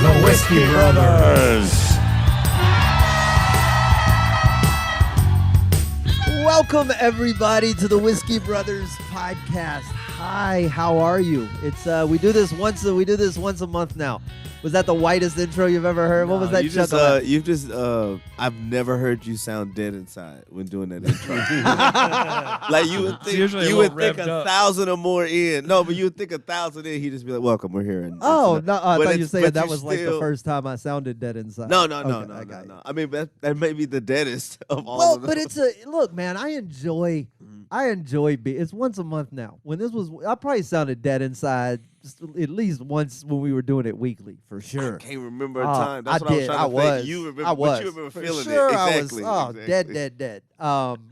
The Whiskey Brothers. Welcome everybody to the Whiskey Brothers podcast. Hi, how are you? It's we do this once a month now. Was that the whitest intro you've ever heard? What was that? I've never heard you sound dead inside when doing that intro. Like you would think 1,000 or more in. No, but you would think 1,000 in. He'd just be like, "Welcome, we're here." I thought you were saying that was like the first time I sounded dead inside. No. I mean, that may be the deadest of all of them. But look, man. I enjoy. It's once a month now. When this was, I probably sounded dead inside at least once when we were doing it weekly, for sure. I can't remember a time. That's what I was trying to think. You remember, but you remember feeling sure it. Exactly. I was, dead.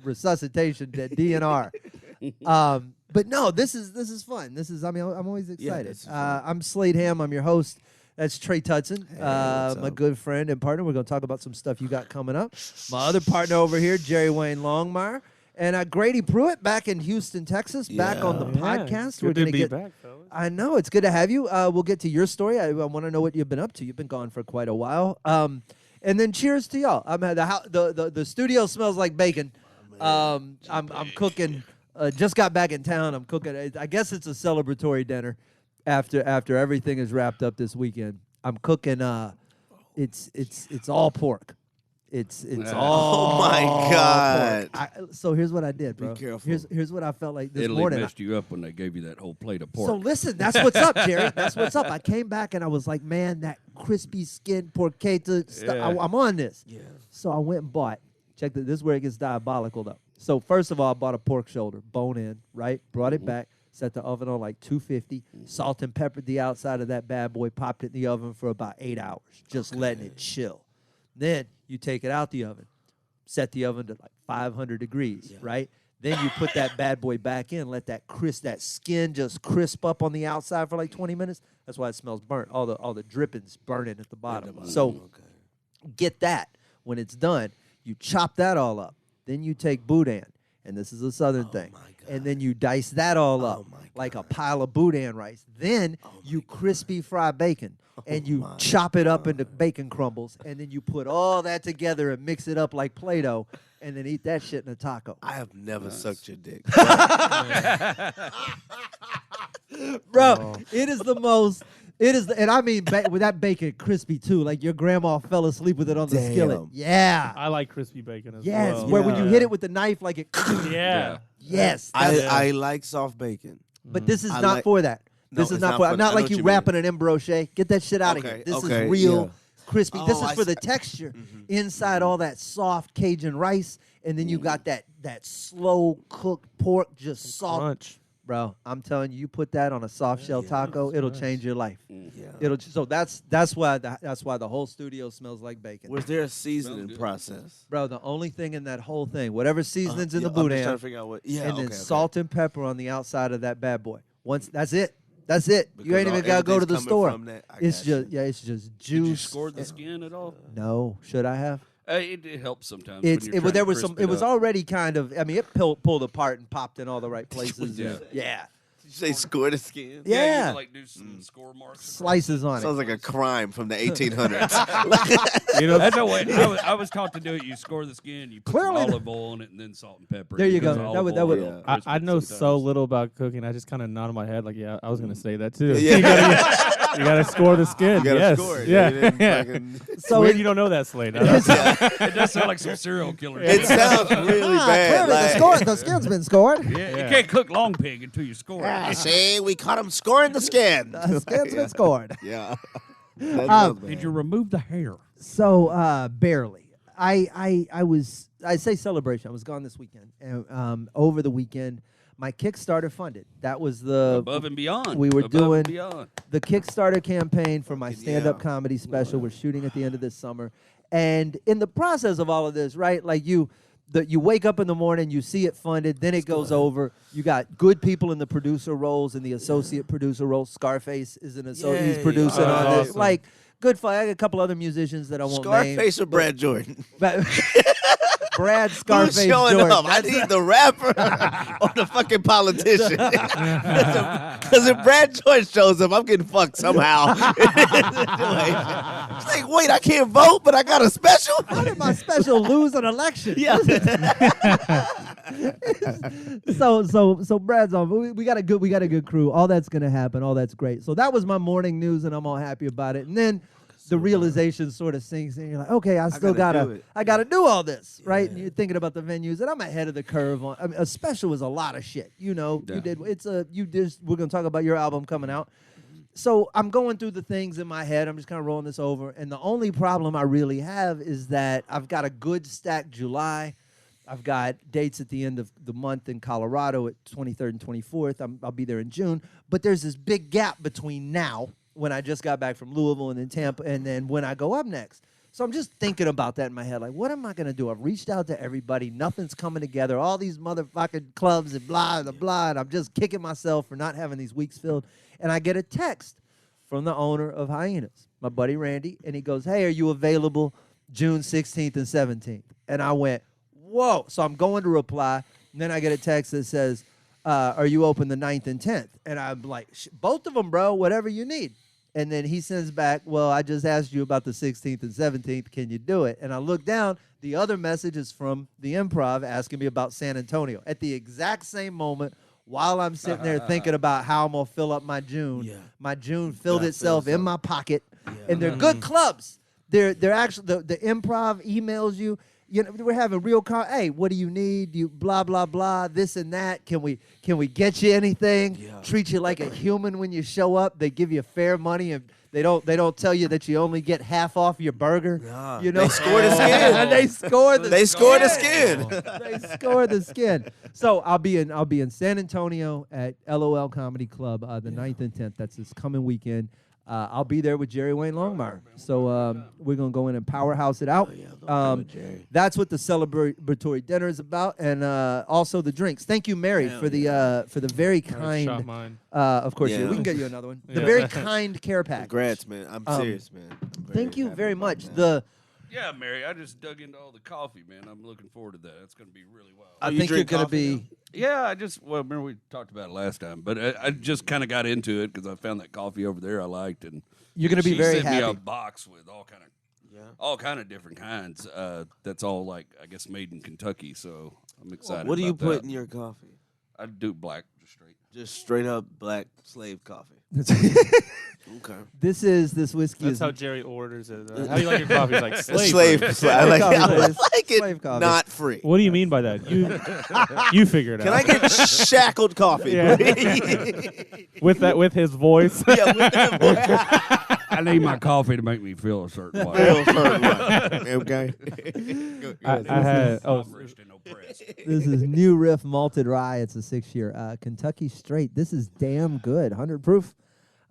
Resuscitation, dead, DNR. But no, this is fun. I'm always excited. I'm Slade Ham. I'm your host. That's Trey Tutson, my good friend and partner. We're going to talk about some stuff you got coming up. My other partner over here, Jerry Wayne Longmire. And Grady Pruitt back in Houston, Texas, back on the podcast. We're going to be back, fellas. I know. It's good to have you. We'll get to your story. I want to know what you've been up to. You've been gone for quite a while. And then cheers to y'all. The studio smells like bacon. I'm cooking. Just got back in town. I'm cooking. I guess it's a celebratory dinner after everything is wrapped up this weekend. I'm cooking. It's all pork. It's all. Oh my God! So here's what I did, bro. Be careful. Here's what I felt like this Italy morning. messed you up when they gave you that whole plate of pork. So listen, that's what's up, Jerry. That's what's up. I came back and I was like, man, that crispy skin porchetta stuff. I'm on this. Yeah. So I went and bought. Check this. This is where it gets diabolical, though. So first of all, I bought a pork shoulder, bone in, right? Brought it back. Set the oven on like 250. Salt and peppered the outside of that bad boy. Popped it in the oven for about 8 hours, just letting it chill. Then you take it out the oven. Set the oven to like 500 degrees, right? Then you put that bad boy back in, let that skin just crisp up on the outside for like 20 minutes. That's why it smells burnt. All the drippings burning at the bottom. So get that. When it's done, you chop that all up. Then you take boudin, and this is a southern thing. And then you dice that all up like a pile of boudin rice. Then you crispy fry bacon. And you chop it up into bacon crumbles, and then you put all that together and mix it up like Play-Doh, and then eat that shit in a taco. I have never sucked your dick. Bro, it is the most. And I mean, with that bacon crispy too. Like your grandma fell asleep with it on the skillet. Yeah. I like crispy bacon as well. Yes, where when you hit it with the knife, like it. Yeah. Yes. I like soft bacon. But this is not for that. This is not for not like you wrapping an embroche. Get that shit out of here. This is real crispy. This is for the texture inside all that soft Cajun rice, and then you got that slow cooked pork, just soft. Crunch. Bro, I'm telling you, you put that on a soft shell taco, it'll change your life. Yeah. So that's why the whole studio smells like bacon. Was there a seasoning process? Bro, the only thing in that whole thing, whatever seasonings in the boudin, I'm just trying to figure out what. Yeah, and then salt and pepper on the outside of that bad boy. Once that's it. That's it. Because you ain't even gotta go to the store. It's just juice. Did you score the skin at all? No. Should I have? It helps sometimes. There was some. It was already kind of. I mean, it pulled apart and popped in all the right places. Yeah. Did you say score the skin? Yeah. You can, like do some score marks. Slices on it. Sounds like a crime from the 1800s. That's the way I was taught to do it. You score the skin, you put some olive oil on it, and then salt and pepper. There you go. That would. I know so little about cooking. I just kind of nodded my head like, yeah, I was gonna say that too. Yeah. You gotta score the skin. You gotta score it. Yeah. So weird you don't know that, Slade. It does sound like some serial killer. It sounds really bad. Clearly the skin's been scored. Yeah, you can't cook long pig until you score it. See, we caught him scoring the skin. The skin's been scored. Yeah. Did you remove the hair? So barely. I say celebration. I was gone this weekend, and over the weekend, my Kickstarter funded. That was the above and beyond. We were doing the Kickstarter campaign for my stand-up comedy special. We're shooting at the end of this summer, and in the process of all of this, right? Like you wake up in the morning, you see it funded, then it goes over. You got good people in the producer roles and the associate producer roles. Scarface is he's producing on this. Awesome. Like good fun. I got a couple other musicians that I won't name. Scarface or Brad Jordan? Brad Scarface showing Jordan. up? I need the rapper or the fucking politician. Because if Brad Jordan shows up, I'm getting fucked somehow. It's like, wait, I can't vote, but I got a special? How did my special lose an election? Yeah. So Brad's on. We got a good crew. All that's gonna happen. All that's great. So that was my morning news, and I'm all happy about it. And then the realization sort of sinks in. You're like, okay, I gotta do all this, right? And you're thinking about the venues, and I'm ahead of the curve on. I mean, a special is a lot of shit. You know, we're gonna talk about your album coming out. So I'm going through the things in my head. I'm just kind of rolling this over. And the only problem I really have is that I've got a good stacked July. I've got dates at the end of the month in Colorado at 23rd and 24th. I'll be there in June. But there's this big gap between now, when I just got back from Louisville and then Tampa, and then when I go up next. So I'm just thinking about that in my head. Like, what am I going to do? I've reached out to everybody. Nothing's coming together. All these motherfucking clubs and blah, blah, blah. And I'm just kicking myself for not having these weeks filled. And I get a text from the owner of Hyenas, my buddy Randy, and he goes, hey, are you available June 16th and 17th? And I went, whoa. So I'm going to reply, and then I get a text that says, are you open the 9th and 10th? And I'm like, both of them, bro, whatever you need. And then he sends back, well, I just asked you about the 16th and 17th. Can you do it? And I look down. The other message is from the Improv asking me about San Antonio. At the exact same moment, while I'm sitting there thinking about how I'm going to fill up my June, my June filled itself in my pocket. Yeah. And they're good clubs. They're actually, the Improv emails you. You know, we're having real hey, what do you need? You blah blah blah, this and that. Can we get you anything? Yeah. Treat you like a human when you show up. They give you fair money, and they don't tell you that you only get half off your burger. Yeah. You know, they score the skin. They score the skin. They score the skin. So I'll be in San Antonio at LOL Comedy Club the 9th and 10th. That's this coming weekend. I'll be there with Jerry Wayne Longmire. So we're going to go in and powerhouse it out. That's what the celebratory dinner is about, and also the drinks. Thank you, Mary, for the very kind. Of course, we can get you another one. The very kind care package. Congrats, man. I'm serious, man. Thank you very much. Yeah, Mary, I just dug into all the coffee, man. I'm looking forward to that. It's going to be really wild. I think you're going to be... Yeah, remember we talked about it last time, but I just kind of got into it because I found that coffee over there I liked. And you're going to be very happy. She sent me a box with all kind of different kinds. That's all, like, I guess, made in Kentucky, so I'm excited What do you about put that. in your coffee? I do black, just straight. Just straight up black slave coffee. Okay. This whiskey. That's how Jerry orders it. How do you like your coffee? It's like slave. I like it not free. What do you mean by that? You figure it out. Can I get shackled coffee? Yeah. with his voice. Yeah, with that voice. I need my coffee to make me feel a certain way. Okay. I had. This is New Riff Malted Rye. It's a 6-year Kentucky Straight. This is damn good. 100 proof.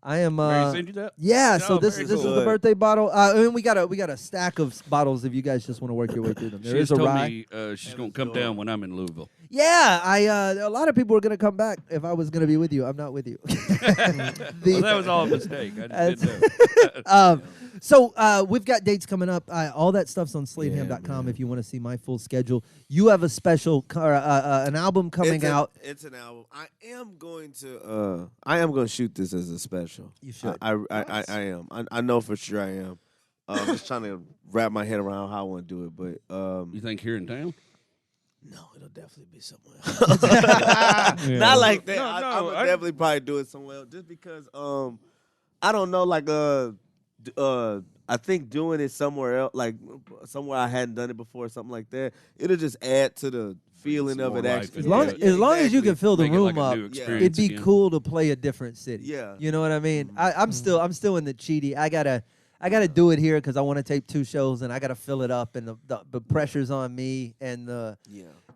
I am. Mary send you that? Yeah. So this is the birthday bottle. And we got a stack of bottles if you guys just want to work your way through them. There is a rye. Me, she's gonna come down when I'm in Louisville. Yeah. A lot of people were gonna come back if I was gonna be with you. I'm not with you. Well, that was all a mistake. I just didn't know. So we've got dates coming up. All that stuff's on sladeham.com if you want to see my full schedule. You have a special, an album coming out. It's an album. I am going to shoot this as a special. You should. I am. I know for sure I am. I'm just trying to wrap my head around how I want to do it. But you think here in town? No, it'll definitely be somewhere else. Not like that. I'm gonna definitely probably do it somewhere else, just because I don't know, like I think doing it somewhere else, like somewhere I hadn't done it before, something like that, it'll just add to the feeling of it. Actually, as long as you can fill the Make room like up, it'd be cool to play a different city. Yeah, you know what I mean. I'm still in the cheaty. I gotta do it here because I want to tape 2 shows and I gotta fill it up, and the pressure's on me, and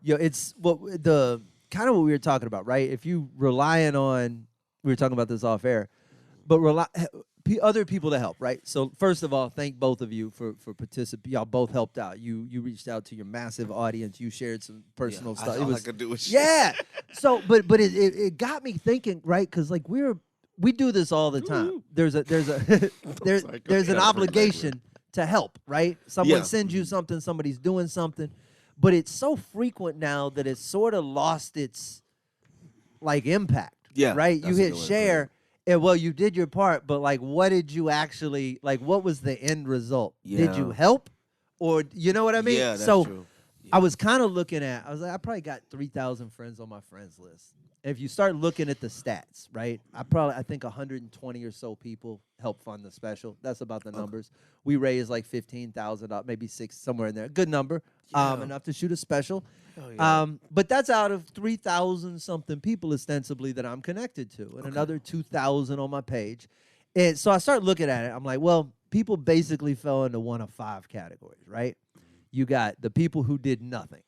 it's the kind of what we were talking about, right? If you relying on, we were talking about this off air, but other people to help, right? So first of all, thank both of you for participating. Y'all both helped out. You reached out to your massive audience. You shared some personal stuff. All I could do was So, but it got me thinking, right? Because like we do this all the time. There's an obligation to help, right? Someone sends you something. Somebody's doing something. but it's so frequent now that it's sort of lost its like impact. Yeah, right. You that's a hit good way to share, and well, you did your part, but like, what did you actually like? What was the end result? Did you Yeah. help, or you know what I mean? Yeah, that's so true. I was kind of looking at. I was like, I probably got 3,000 friends on my friends list. If you start looking at the stats, right? I think 120 or so people help fund the special. That's about the numbers. We raised like $15,000, maybe $6, somewhere in there. Good number, enough to shoot a special. But that's out of 3,000 something people ostensibly that I'm connected to, and another 2,000 on my page. And so I start looking at it. I'm like, well, people basically fell into one of 5 categories, right? You got the people who did nothing.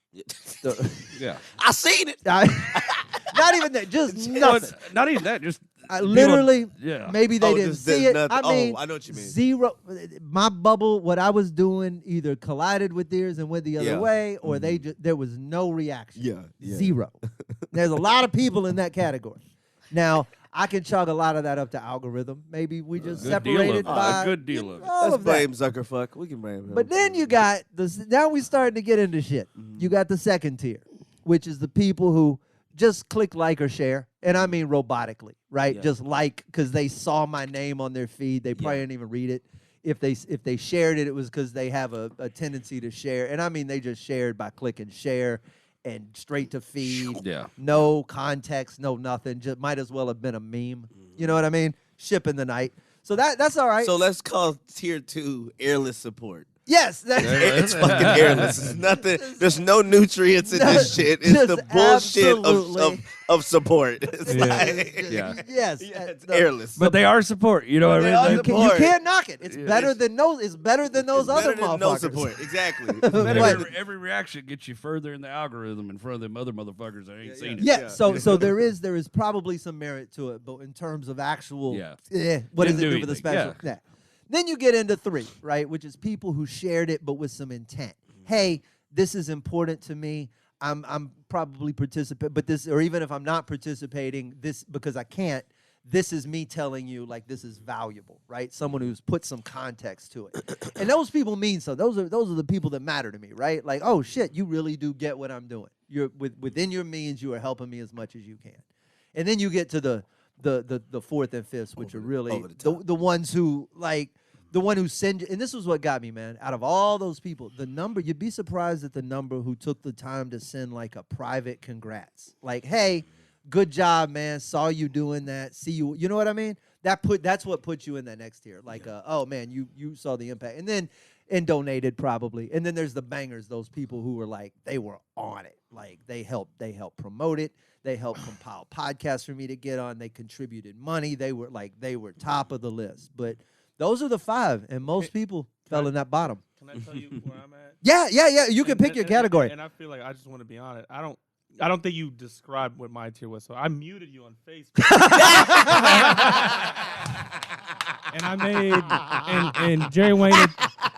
Yeah. I seen it. Not even that, just nothing. Not even that, just Literally, yeah. maybe they didn't just see did it. nothing. I mean, I know what you mean. Zero. My bubble, what I was doing, either collided with theirs and went the other way, or there was no reaction. Yeah. Zero. There's a lot of people in that category. Now, I can chalk a lot of that up to algorithm. Maybe we just separated by a good deal of it. all Let's of that. blame Zuckerfuck. We can blame him. But then you got now we starting to get into shit. You got the second tier, which is the people who just click like or share, and I mean robotically, right? Yeah. Just like because they saw my name on their feed, they probably didn't even read it. If they shared it, it was because they have a tendency to share, and I mean they just shared by clicking share and straight to feed. Yeah. No context, no nothing. Just might as well have been a meme. You know what I mean? Shipping the night. So that's all right. So let's call tier 2 airless support. Yes, It's fucking airless. It's nothing. There's no nutrients in this shit. It's just the bullshit absolutely. of support. It's like, Yes, it's airless. But they are support. You know what They I are mean? support. You can't knock it. It's better than those. It's better than those other better than motherfuckers. no support. Exactly. But Right. every reaction gets you further in the algorithm in front of them other motherfuckers that ain't seen it. Yeah. So there is probably some merit to it, but in terms of actual, what does it do for the special? Yeah. Then you get into 3, right, which is people who shared it but with some intent. Hey, this is important to me. I'm probably participating, but this, or even if I'm not participating, this because I can't. This is me telling you like this is valuable, right? Someone who's put some context to it, and those people mean so. Those are the people that matter to me, right? Like, oh shit, you really do get what I'm doing. You're within your means. You are helping me as much as you can, and then you get to the 4th and 5th, which are really the ones who like. The one who send you, and this was what got me, man. Out of all those people, the number, you'd be surprised at the number who took the time to send like a private congrats. Like, hey, good job, man. Saw you doing that. See you. You know what I mean? That's what puts you in that next tier. Like, oh man, you saw the impact, and donated probably. And then there's the bangers, those people who were like, they were on it. Like they helped promote it. They helped compile podcasts for me to get on. They contributed money. They were top of the list. But those are the 5, and most people fell in that bottom. Can I tell you where I'm at? Yeah. You can pick your category. And I feel like I just want to be honest. I don't think you described what my tier was. So I muted you on Facebook. And I made and Jerry Wayne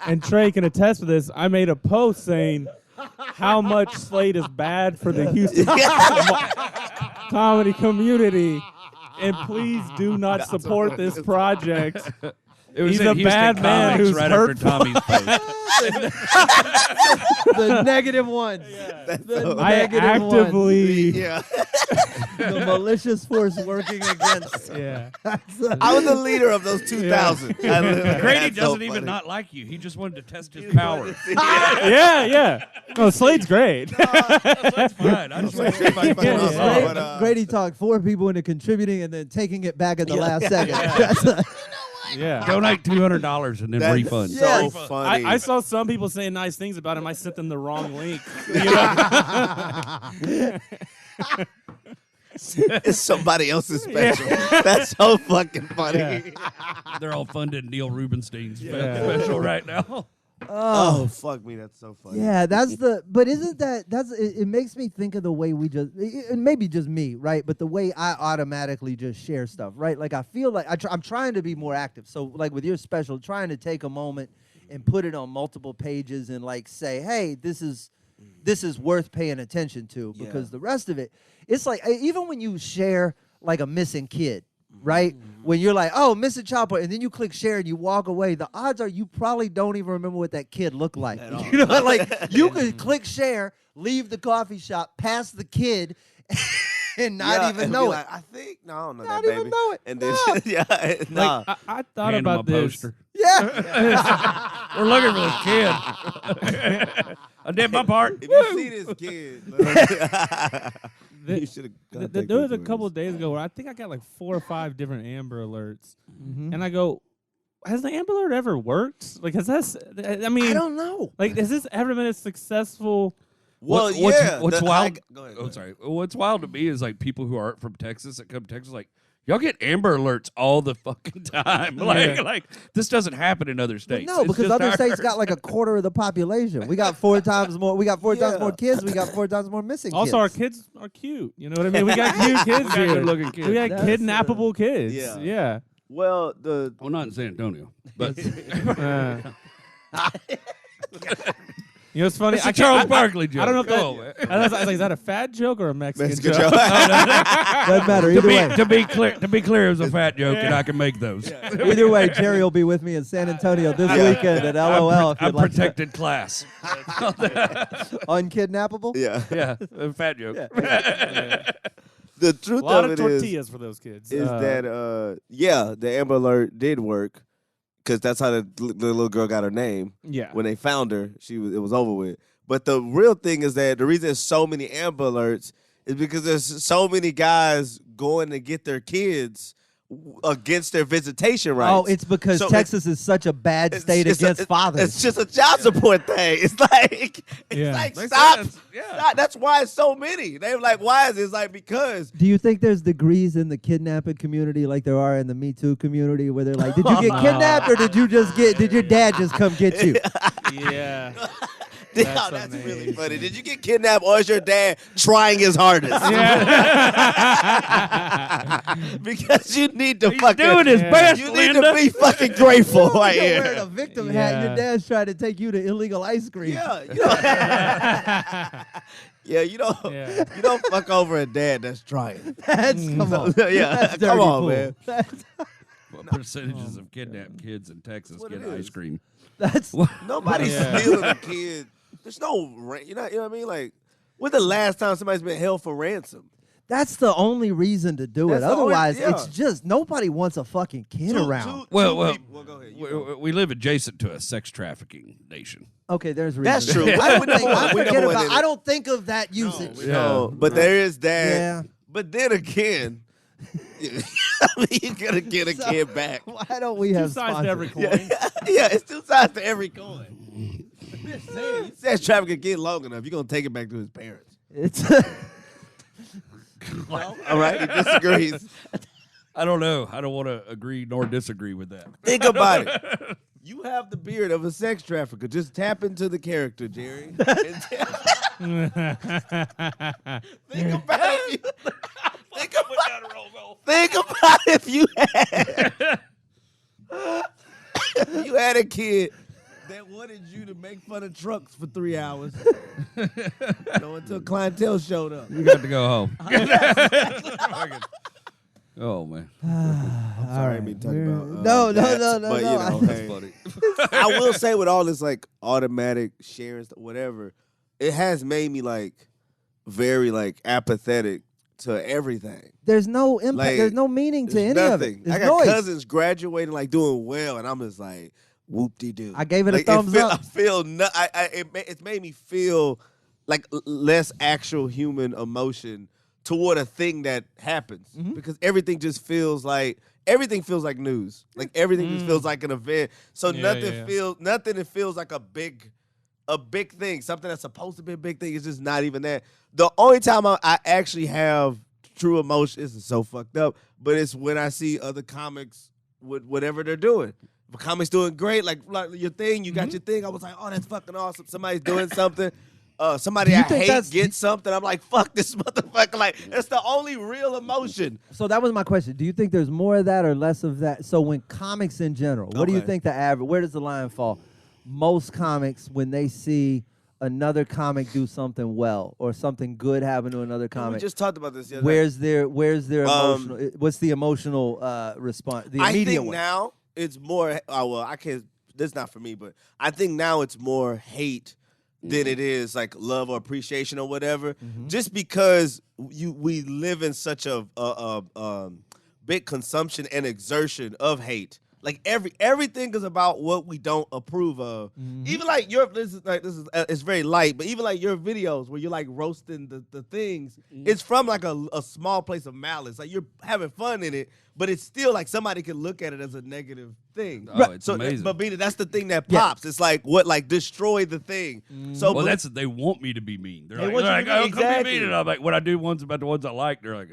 and Trey can attest to this. I made a post saying how much Slade is bad for the Houston comedy community, and please do not support this project. He's a bad man who's right hurtful. after Tommy's post. The negative ones. I actively, the malicious force working against. yeah. I was the leader of those 2,000. Grady doesn't even not like you. He just wanted to test his power. Yeah. No, Slade's great. That's fine. I just want to see if I can pull this off. Grady talked 4 people into contributing and then taking it back at the last second. Yeah. Donate $200 and then That's refund. so funny. I saw some people saying nice things about him. I sent them the wrong link. It's somebody else's special. That's so fucking funny. Yeah. They're all funded Neil Rubenstein's special right now. Oh, fuck me, that's so funny. Yeah, but isn't it makes me think of the way we just, it maybe just me, right? But the way I automatically just share stuff, right? Like I feel like I'm trying to be more active. So like with your special, trying to take a moment and put it on multiple pages and like say, hey, this is worth paying attention to, because the rest of it, it's like even when you share like a missing kid, right? When you're like, oh, Mr. Chopper, and then you click share and you walk away, the odds are you probably don't even remember what that kid looked like. You know, like you could click share, leave the coffee shop, pass the kid, and not even know it. Like, I think I don't know Not that even baby. know it. And then Like, I thought Hand him about a this. poster. Yeah. We're looking for this kid. I did my part. If you see this kid, you should have. There was a couple of days ago where I think I got like 4 or 5 different Amber Alerts, and I go, "Has the Amber Alert ever worked? Like, has that? I mean, I don't know. Like, has this ever been a successful?" Well, What's wild? Go ahead. Oh, sorry. What's wild to me is like people who aren't from Texas that come to Texas, like y'all get Amber Alerts all the fucking time. Like this doesn't happen in other states. No, It's because just other ours. states got like a quarter of the population. We got 4 times more. We got 4 times more kids. We got 4 times more missing kids. Also, our kids are cute. You know what I mean? We got cute kids got here. good-looking kids. We got That's, kidnappable kids. yeah. Yeah. Well, Well, not in San Antonio, but You know, it's funny. it's a Charles Barkley joke. I don't know if Come on, man. I was like, is that a fat joke or a Mexican Mexican joke? joke. Doesn't matter. Either way. To be clear, it was a fat joke, and I can make those. Either way, Jerry will be with me in San Antonio this weekend at LOL. if I'm you'd like to- protected class. Unkidnappable? yeah. Yeah, a fat joke. The truth A lot of of it is tortillas for those kids. that the Amber Alert did work because that's how the little girl got her name. Yeah. When they found her, it was over with. But the real thing is that the reason there's so many Amber Alerts is because there's so many guys going to get their kids against their visitation rights. Oh, it's because So Texas is such a bad state against fathers. It's just a child support thing. It's like, Yeah. Makes stop. sense. Yeah. Stop. That's why it's so many. They were like, why is it? It's like, because. Do you think there's degrees in the kidnapping community like there are in the Me Too community where they're like, did you get kidnapped or did your dad just come get you? Yeah. That's really funny. Did you get kidnapped or is your dad trying his hardest? Because you need to He's fucking doing his best, You need Linda. to be fucking grateful right You're here. wearing a victim hat and your Yeah. dad's trying to take you to illegal ice cream. Yeah, you don't Yeah. you don't fuck over a dad that's trying. That's, come on. Yeah, That's come dirty on, pool. man. What percentages of kidnapped kids in Texas what get it ice is. cream? That's Nobody's Yeah. stealing a kid. There's no, you know what I mean? Like, when's the last time somebody's been held for ransom? That's the only reason to do That's it. the only- Otherwise, yeah. it's just nobody wants a fucking kid around. Well, people. Go ahead. You go. We live adjacent to a sex trafficking nation. Okay, there's reasons. That's true. I don't, We think, never I, went- we forget never went about, in I it. don't think of that usage. No, but there is that. Yeah. But then again, I mean, you gotta get a So- kid back. Why don't we Two have sides to sponsors? every coin. Yeah, it's 2 sides to every coin. Just saying, you said traffic a kid long enough, you're gonna take it back to his parents. It's All right, he disagrees. I don't know. I don't want to agree nor disagree with that. Think about it. You have the beard of a sex trafficker. Just tap into the character, Jerry. Think about it. Think about if you had a kid that wanted you to make fun of trucks for 3 hours. Until clientele showed up. You got to go home. Oh man, Sorry, I didn't mean to talk about No, that, no. But you know, that's hey, funny. I will say with all this like automatic sharing, whatever, it has made me like very like apathetic to everything. there's no impact. Like, there's no meaning to There's any nothing. of it. I There's got noise. cousins graduating like doing well, and I'm just like whoop-de-doo. I gave it a Like, thumbs up. I feel it's made me feel like less actual human emotion toward a thing that happens because everything feels like news. Like everything just feels like an event. So Yeah, nothing it feels like a big thing. Something that's supposed to be a big thing is just not even that. The only time I actually have true emotion, this is so fucked up, but it's when I see other comics with whatever they're doing. If a comic's doing great, like your thing, you got your thing, I was like, oh, that's fucking awesome. Somebody's doing something. Somebody Do you I think hate that's- gets something. I'm like, fuck this motherfucker. Like, that's the only real emotion. So that was my question. Do you think there's more of that or less of that? So when comics in general, what do you Okay. think the average? Where does the line fall? Most comics, when they see another comic do something well or something good happen to another comic, We just talked about this the other where's their emotional? What's the emotional response? The immediate I think one. now it's more. Well, I can't. That's not for me, but I think now it's more hate than it is like love or appreciation or whatever. Just because we live in such a big consumption and exertion of hate. Like everything is about what we don't approve of. Even like it's very light, but even like your videos where you're like roasting the things, it's from like a small place of malice. Like you're having fun in it, but it's still like somebody can look at it as a negative thing. Oh, it's amazing. But Beta, that's the thing that pops. It's like what destroy the thing. So well, that's they want me to be mean. They're want like, you to be oh, come be exactly. mean. And I'm like, when I do ones about the ones I like, they're like,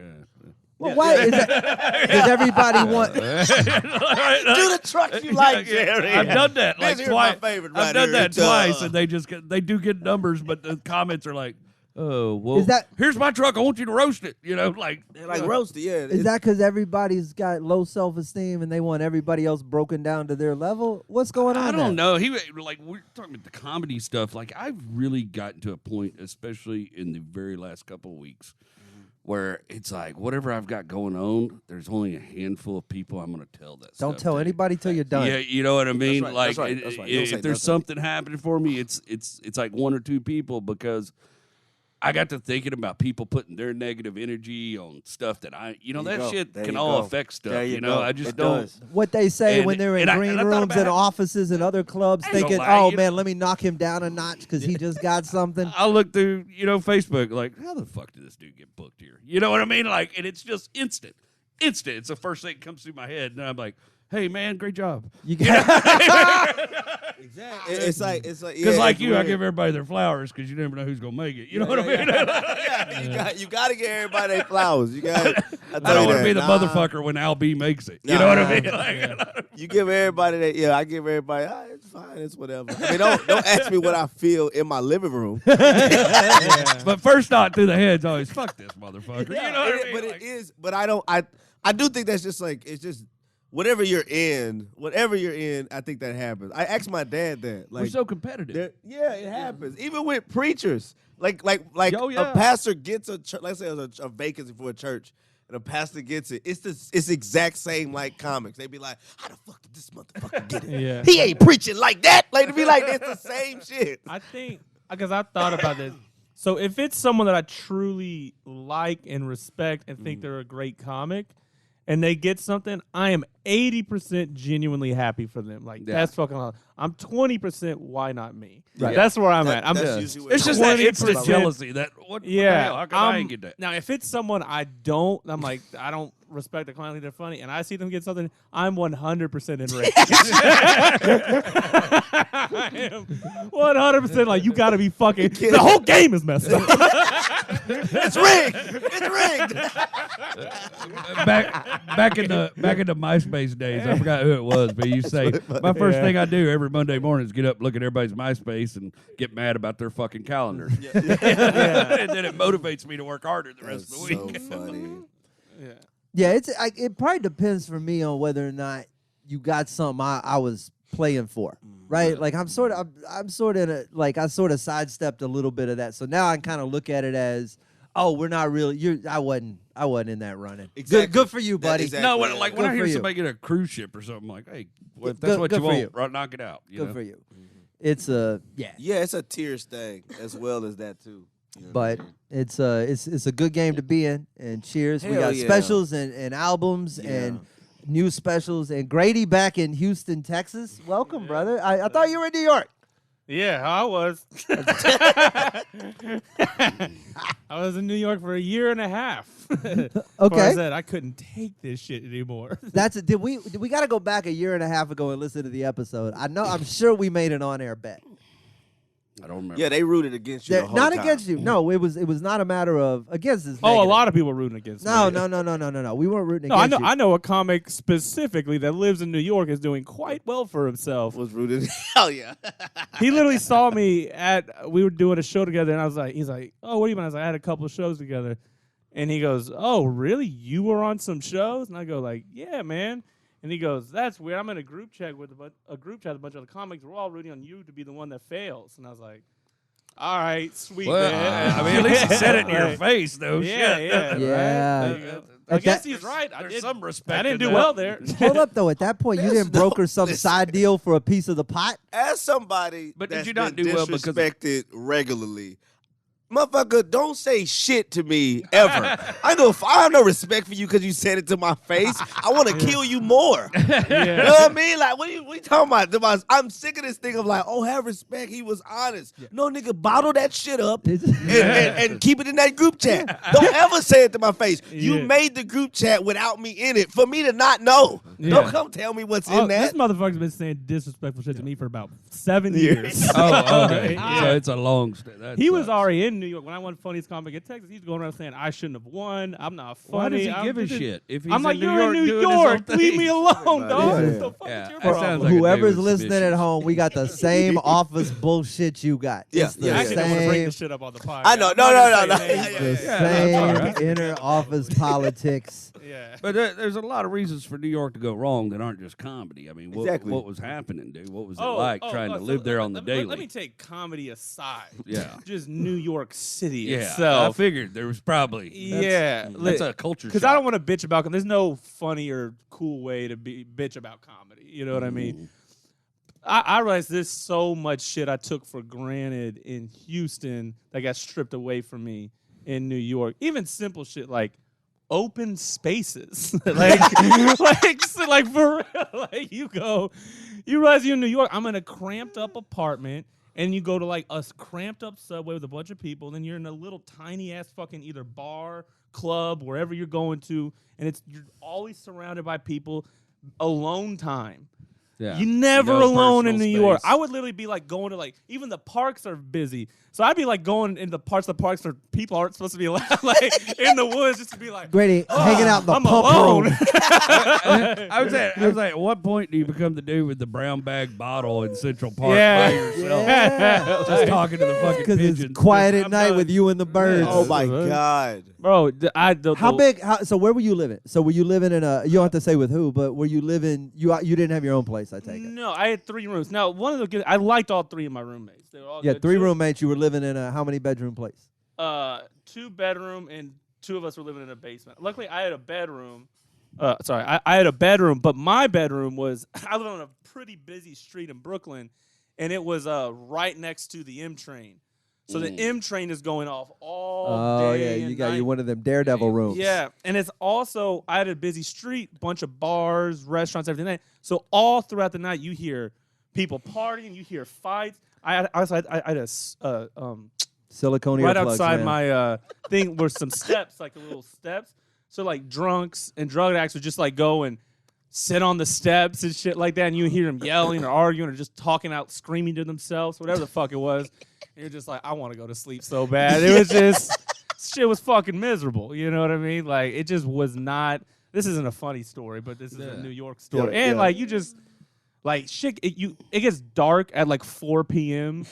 Well, why is that? Does everybody want? do the trucks you like, Jerry. I've done that like Here's twice. my favorite I've done writer. that twice, and they do get numbers, but the comments are like, oh, well, Is that- here's my truck. I want you to roast it. You know, like They're like roasted, yeah. Is that because everybody's got low self-esteem and they want everybody else broken down to their level? What's going on? I don't there? know. We're talking about the comedy stuff. Like I've really gotten to a point, especially in the very last couple of weeks, where it's like whatever I've got going on, there's only a handful of people I'm going to tell that. Don't stuff tell to. anybody till you're done. Yeah, you know what I mean. right, Like that's right, that's right. You don't say if there's nothing. something happening for me, it's like one or two people because I got to thinking about people putting their negative energy on stuff that that shit There can you all go. affect stuff. There you know, go. I just It don't. does. What they say And- when they're in and I- green and I thought rooms about and it. offices and other clubs, I ain't thinking, gonna lie, "Oh you man, let me knock him down a notch because he just got something." I look through, Facebook, like, how the fuck did this dude get booked here? You know what I mean? Like, and it's just instant. It's the first thing that comes through my head, and I'm like, hey man, great job. You got Exactly. It's like Because yeah, like it's you, I weird. give everybody their flowers because you never know who's gonna make it. You know what I mean? You got to give everybody their flowers. You got. I don't want to be the motherfucker when Al B makes it. You know what I mean? Like, You give everybody that. Yeah, I give everybody. It's fine. It's whatever. I mean, don't ask me what I feel in my living room. But first thought through the head's always fuck this motherfucker. You know what I mean? But Like, it is. But I don't. I do think that's just like it's just. Whatever you're in, I think that happens. I asked my dad that. Like, we're so competitive. yeah, it happens. Even with preachers, like Oh, yeah. a pastor gets a church. Let's say it was a vacancy for a church, and a pastor gets it. It's the exact same like comics. They be like, "How the fuck did this motherfucker get it? Yeah. He ain't preaching like that." Like to be like, it's the same shit. I think because I thought about this. So if it's someone that I truly like and respect and think they're a great comic, and they get something, I am 80% genuinely happy for them. Like that's fucking awesome. I'm 20%. Why not me? Right. That's where I'm at. That's usually what It's just that instant 20%. jealousy. That what the hell? How come I ain't get that? Now, if it's someone I don't, I'm like, I don't respect the client, they're funny, and I see them get something, I'm 100% enraged. I am 100% like, you gotta be fucking, the whole game is messed up. It's rigged. It's rigged. Back in the MySpace days, I forgot who it was, but you say my first thing I do every Monday morning is get up, look at everybody's MySpace, and get mad about their fucking calendars. And then it motivates me to work harder the rest of the week. So funny. Yeah, it probably depends for me on whether or not you got something I was playing for, right? Like I'm sort of in a like I sort of sidestepped a little bit of that, so now I kind of look at it as, oh, we're not really. I wasn't in that running. Exactly. Good for you, buddy. Exactly. No, when I Good hear for you. somebody get a cruise ship or something, like, hey, well, if Good- that's what good you for want, you. right, knock it out. You know? For you. It's yeah. Yeah, it's a tears thing as well as that too. You know what I But mean? it's a good game to be in. And cheers. We Hell got yeah. specials and albums and new specials. And Grady back in Houston, Texas. Welcome, brother. I thought you were in New York. Yeah, I was. I was in New York for a year and a half. Before Okay. I said I couldn't take this shit anymore. That's it. Did we got to go back a year and a half ago and listen to the episode? I'm sure we made an on-air bet. I don't remember. Yeah, they rooted against you. The whole Not time. against you. No, it was not a matter of against this. Oh, a negative. lot of people rooting against No, me. no. We weren't rooting No, I against know. you. I know a comic specifically that lives in New York is doing quite well for himself. Was rooted. Hell yeah. He literally saw me we were doing a show together, and I was like, he's like, oh, what do you mean? I was like, I had a couple of shows together, and he goes, oh, really? You were on some shows? And I go like, yeah, man. And he goes, that's weird. I'm in a group chat with a bunch of other comics. We're all rooting on you to be the one that fails. And I was like, All right, sweet Well, man. I mean, at least he said it in your face, though. Yeah, Shit. yeah, Yeah. right? I guess he's right. There's some respect. I didn't in do that. well there. Hold up, though. At that point, you didn't broker some listen. side deal for a piece of the pot? As somebody But did that's you not been do well because- disrespected regularly, motherfucker, don't say shit to me ever. I have no respect for you because you said it to my face. I want to kill you more. You know what I mean? Like, what are you talking about? I'm sick of this thing of like, oh, have respect. He was honest. No, nigga, bottle that shit up and keep it in that group chat. Don't ever say it to my face. You made the group chat without me in it for me to not know. Don't come tell me what's in This that. motherfucker's been saying disrespectful shit to me for about 7 years. Oh, okay. Yeah. So it's a long stay. That He was sucks. already in New York when I won Funniest Comic in Texas. He's going around saying I shouldn't have won. I'm not funny. Why does he I'm give a just- shit? If he's I'm like, in New you're York in New doing his own York. Leave thing. me alone, dog. Yeah. What the fuck Yeah. is your That problem? sounds like a Whoever's dude with listening at suspicious. home, we got the same office bullshit you got. Yeah, It's the yeah, I actually don't want to bring same, this shit up on the podcast. I know. I'm No, not no, gonna no, say no. names, the but- same that's all right. inner office politics. Yeah. But there's a lot of reasons for New York to go wrong that aren't just comedy. I mean, Exactly. what was happening, dude? What was it like trying to so live there on the daily? Let me take comedy aside. Yeah. Just New York City Yeah, I itself. figured there was probably that's a culture Because shock. I don't want to bitch about. There's no funny or cool way to bitch about comedy. You know what I mean? I realize there's so much shit I took for granted in Houston that got stripped away from me in New York. Even simple shit like open spaces, like for real. Like you realize you're in New York. I'm in a cramped up apartment. And you go to like a cramped up subway with a bunch of people, and then you're in a little tiny ass fucking either bar, club, wherever you're going to, and you're always surrounded by people. Alone time. Yeah. You never No alone in New personal York. space. I would literally be like going to like even the parks are busy, so I'd be like going in the parts of the parks where people aren't supposed to be allowed, like in the woods, just to be like Grady, hanging out in the I'm pump alone. room. I was like, at what point do you become the dude with the brown bag bottle in Central Park Yeah. by yourself? Yeah. Just talking to the fucking Because pigeons. it's quiet at I'm night done. with you and the birds. Oh my God. Bro, How big? So where were you living? So were you living in a? You don't have to say with who, but were you living? You didn't have your own place, I take it. No, I had 3 rooms. Now, one of the good, I liked all 3 of my roommates. They were all Yeah, good. 3 Two- roommates. You were living in a how many bedroom place? 2 bedroom, and 2 of us were living in a basement. Luckily, I had a bedroom. I had a bedroom, but my bedroom was I live on a pretty busy street in Brooklyn, and it was right next to the M train. So the M train is going off all Oh day. yeah, you and got night. you one of them daredevil rooms. Yeah, and it's also I had a busy street, bunch of bars, restaurants, everything. So all throughout the night, you hear people partying, you hear fights. I had a silicone right earplugs, outside man. my thing were some steps, like the little steps. So like drunks and drug addicts would just like go and sit on the steps and shit like that, and you hear them yelling or arguing or just talking out, screaming to themselves, whatever the fuck it was. And you're just like, I want to go to sleep so bad. It was just shit was fucking miserable. You know what I mean? Like it just was not. This isn't a funny story, but this is a New York story, and like you just. Like shit, it gets dark at like 4 p.m.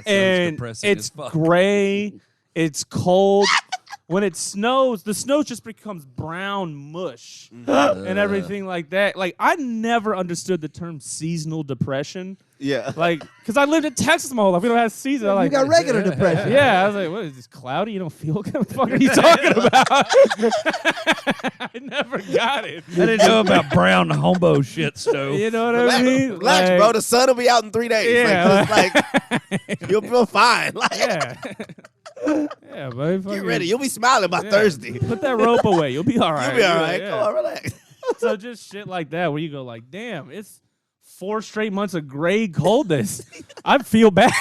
and depressing it's as fuck. gray, it's cold. When it snows, the snow just becomes brown mush and everything like that. Like I never understood the term seasonal depression. Yeah. Like, because I lived in Texas my whole life. We don't have seasons. I'm You like, got regular depression. yeah, I was like, what is this, cloudy? You don't feel good? What the fuck are you talking about? I never got it. I didn't know about brown homo shit, Sto. You know what I mean? Relax, Like, bro. The sun will be out in 3 days. Yeah, Like, you'll feel fine. Like, yeah. Yeah, but get ready. You'll be smiling by Yeah. Thursday. Put that rope away. You'll be all right. You'll be all Yeah, right. yeah. Come on, relax. So just shit like that where you go like, damn, it's 4 straight months of gray coldness. I feel bad.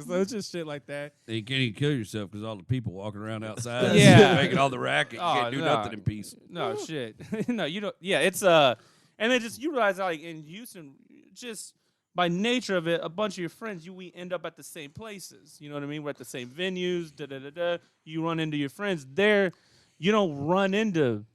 So it's just shit like that. You can't even kill yourself because all the people walking around outside, Yeah. making all the racket. You Oh, can't do no. nothing in peace. No shit. No, you don't. Yeah, it's and then just you realize like in Houston, just by nature of it, a bunch of your friends, we end up at the same places. You know what I mean? We're at the same venues. You run into your friends there. You don't run into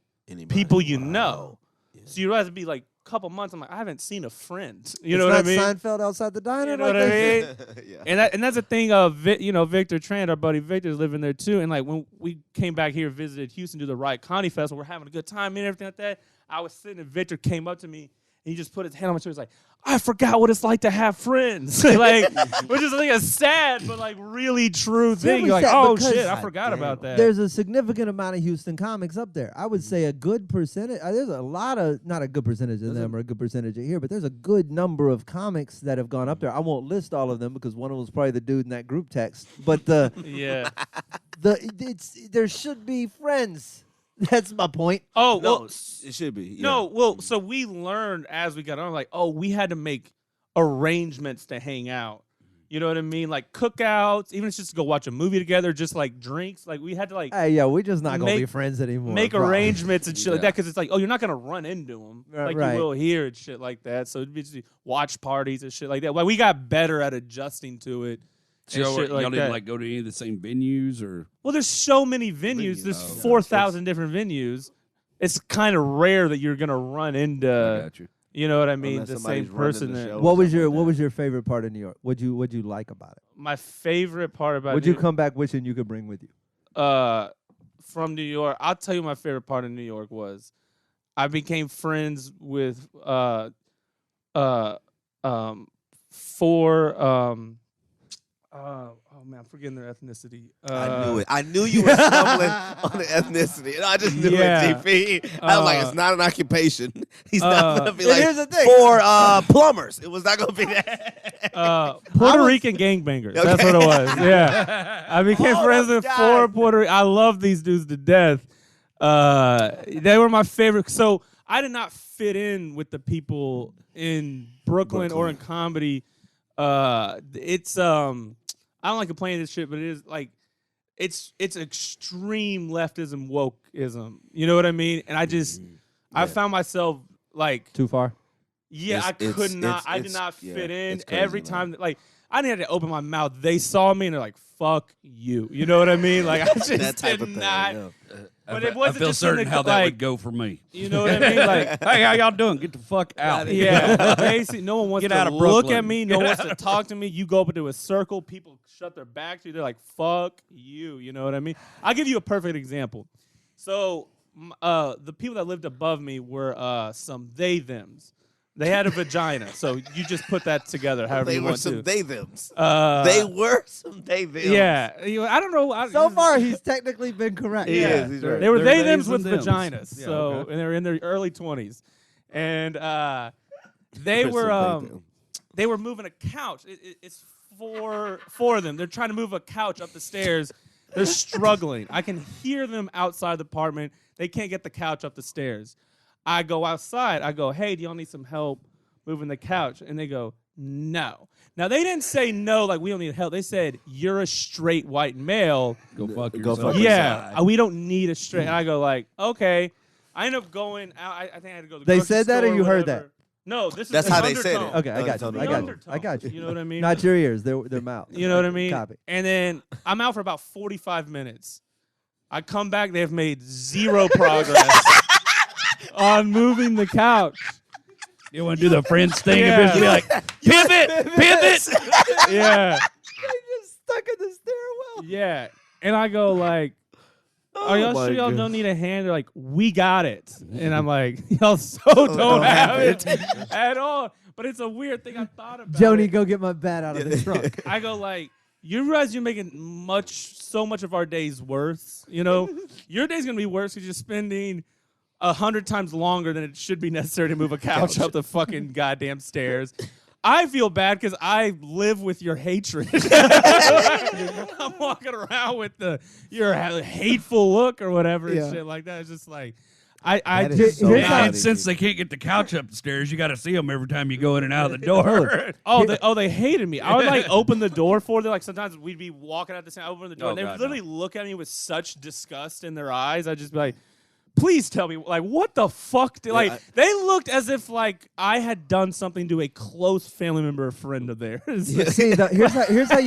people you know. Yeah. So you realize it'd be like a couple months. I'm like, I haven't seen a friend. You It's know what I not mean? Seinfeld outside the diner. You know like what I that? mean? Yeah. And that's the thing of Victor Tran, our buddy Victor's living there too. And like when we came back here, visited Houston, do the Riot Comedy Festival, we're having a good time and everything like that. I was sitting and Victor came up to me he just put his hand on my shoulder. He's like, I forgot what it's like to have friends. Like, which is like a sad but like really true thing. You're like, oh shit, I forgot about that. There's a significant amount of Houston comics up there. I would say a good percentage. There's a lot of, not a good percentage of them or a good percentage of here, but there's a good number of comics that have gone up there. I won't list all of them because one of them was probably the dude in that group text. But there should be friends. That's my point. Oh, well, no, it should be. Yeah. No, well, so we learned as we got on, like, we had to make arrangements to hang out. You know what I mean? Like cookouts, even if it's just to go watch a movie together, just like drinks. Like we had to like. Hey, we're just not gonna be friends anymore. Make arrangements and shit like that because it's like, you're not gonna run into them like you will here and shit like that. So it'd be just watch parties and shit like that. Well, we got better at adjusting to it. So y'all didn't like go to any of the same venues or? Well, there's so many venues. There's 4,000 different venues. It's kind of rare that you're gonna run into. You know what I mean? The same person. What was your favorite part of New York? What'd you like about it? My favorite part about. Would you come back wishing you could bring with you? From New York, I'll tell you my favorite part of New York was, I became friends with oh man, I'm forgetting their ethnicity. I knew it. I knew you were stumbling on the ethnicity. And I just knew it, GP. I was like, it's not an occupation. He's not going to be like, here's the thing. for plumbers. It was not going to be that. Puerto Rican gangbangers. Okay. That's what it was. Yeah. I became friends with 4 Puerto Rican. I love these dudes to death. They were my favorite. So I did not fit in with the people in Brooklyn. Or in comedy. I don't like complaining this shit, but it is like, it's extreme leftism, wokeism. You know what I mean? And I found myself like too far. Yeah, I did not fit in. Every time, like, I didn't have to open my mouth. They saw me and they're like, "Fuck you." You know what I mean? Like, I just did not. But it wasn't I feel just certain how that would go for me. You know what I mean? Like, hey, how y'all doing? Get the fuck out. Yeah. Basically, no one wants Get out to of look Brooklyn. at me. No one wants to talk to me. You go up into a circle. People shut their back to you. They're like, fuck you. You know what I mean? I'll give you a perfect example. So the people that lived above me were some they-thems. They had a vagina, so you just put that together however you want to. They were some they-thems. Yeah. I don't know. So far, he's technically been correct. He is. He's right. They were they-thems with thems. vaginas, Yeah, so and they were in their early 20s. And they were moving a couch. It's four of them. They're trying to move a couch up the stairs. They're struggling. I can hear them outside the apartment. They can't get the couch up the stairs. I go outside. I go, hey, do y'all need some help moving the couch? And they go, no. Now, they didn't say no, like we don't need help. They said, you're a straight white male. Go fuck yourself. Yeah, we don't need a straight. And I go like, okay. I end up going out. I think I had to go to the They grocery said that or store you heard whatever. that? No, That's how they said it. Okay, I got you. I got you. You know what I mean? Not your ears, their mouth. You know what I mean? Copy. And then I'm out for about 45 minutes. I come back, they have made zero progress on moving the couch. You want to do the Friends thing and just be like, pivot. Yeah. They just stuck in the stairwell. Yeah. And I go like, are y'all sure y'all don't need a hand? They're like, we got it. And I'm like, y'all don't have it at all. But it's a weird thing I thought about. Joni, go get my bat out of the trunk. I go like, you realize you're making so much of our days worse. You know, your day's gonna be worse because you're spending 100 times longer than it should be necessary to move a couch up the fucking goddamn stairs. I feel bad because I live with your hatred. I'm walking around with your hateful look or whatever and shit like that. It's just like, and since they can't get the couch up the stairs, you got to see them every time you go in and out of the door. They hated me. I would like open the door for them. Like sometimes we'd be walking out the same, open the door, and they would literally look at me with such disgust in their eyes. I'd just be like, please tell me, like, what the fuck? They looked as if like I had done something to a close family member or friend of theirs. See, here's how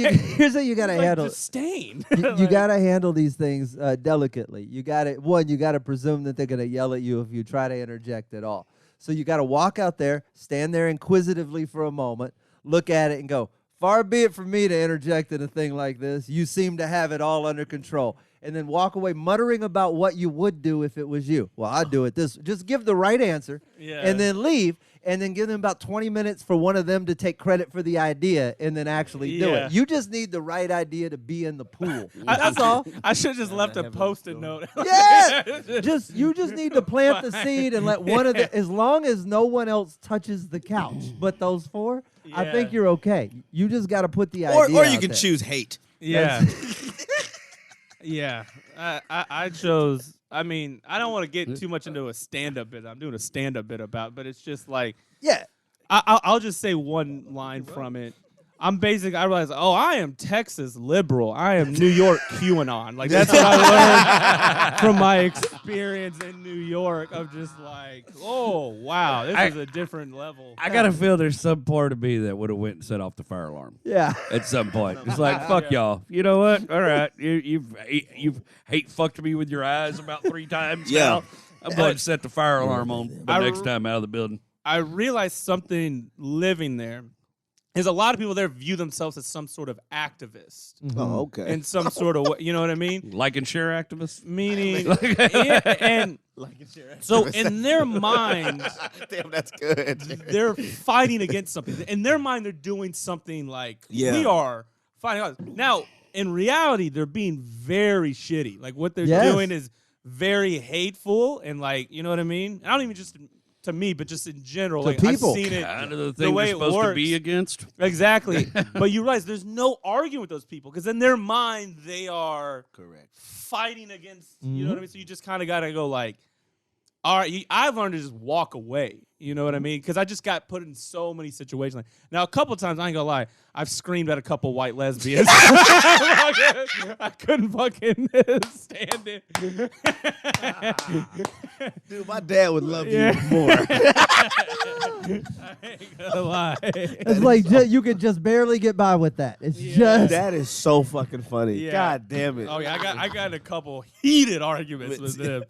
you gotta handle disdain. You gotta handle these things delicately. You gotta presume that they're gonna yell at you if you try to interject at all. So you gotta walk out there, stand there inquisitively for a moment, look at it, and go, far be it from me to interject in a thing like this. You seem to have it all under control. and then walk away muttering about what you would do if it was you. Well, I'd do it this. Just give the right answer and then leave, and then give them about 20 minutes for one of them to take credit for the idea and then actually do it. You just need the right idea to be in the pool. That's all. I should have just left a Post-it note. Yeah. You just need to plant the seed and let one of the, as long as no one else touches the couch but those four, I think you're okay. You just got to put the idea Or you out can there. choose hate. Yeah. Yeah. I chose, I mean, I don't want to get too much into a stand-up bit. I'm doing a stand-up bit about, but it's just like, I'll just say one line from it. I realize, I am Texas liberal. I am New York QAnon. Like, that's what I learned from my experience in New York of just like, oh, wow, this is a different level. I got to feel there's some part of me that would have went and set off the fire alarm. Yeah. At some point. It's like, fuck y'all. You know what? All right. You've hate fucked me with your eyes about 3 times now. I'm going to set the fire alarm on the next time out of the building. I realized something living there is a lot of people there view themselves as some sort of activist. Oh, okay. In some sort of way, you know what I mean? Like and share activists? Meaning, and so in their mind, damn, that's good. They're fighting against something. In their mind, they're doing something like we are fighting. Now, in reality, they're being very shitty. Like what they're doing is very hateful and like, you know what I mean? I don't even just to me, but just in general. Like people. I've seen it. Kind of the thing you're supposed to be against. Exactly. But you realize there's no arguing with those people because in their mind, they are fighting against, you know what I mean? So you just kind of got to go like, all right, I've learned to just walk away. You know what I mean? Because I just got put in so many situations. Like, now, a couple times, I ain't gonna lie, I've screamed at a couple white lesbians. I couldn't fucking stand it. Dude, my dad would love you more. I ain't gonna lie. It's like you can just barely get by with that. It's just that is so fucking funny. Yeah. God damn it. Oh yeah, I got in a couple heated arguments with them.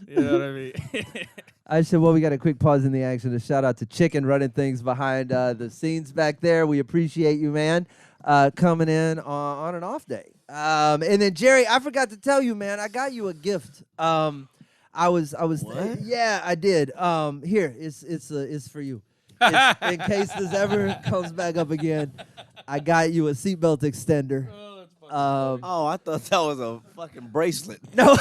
You know what I mean? I said, well, we got a quick pause in the action to shout out to Chicken running things behind the scenes back there. We appreciate you, man, coming in on an off day. And then Jerry, I forgot to tell you, man, I got you a gift. I was yeah, I did. Here, it's for you. In case this ever comes back up again, I got you a seatbelt extender. Oh, I thought that was a fucking bracelet. No.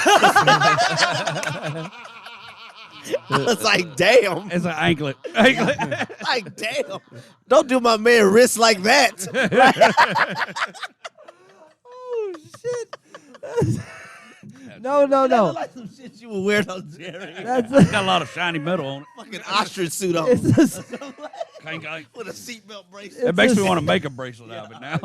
I was like, damn. It's an anklet. Like, damn. Don't do my man wrist like that. Oh, shit. No. Like some shit you would wear on Jerry. That's Got a lot of shiny metal on it. Fucking ostrich suit on. it's Clank. With a seatbelt bracelet. It makes me want to make a bracelet out of it now.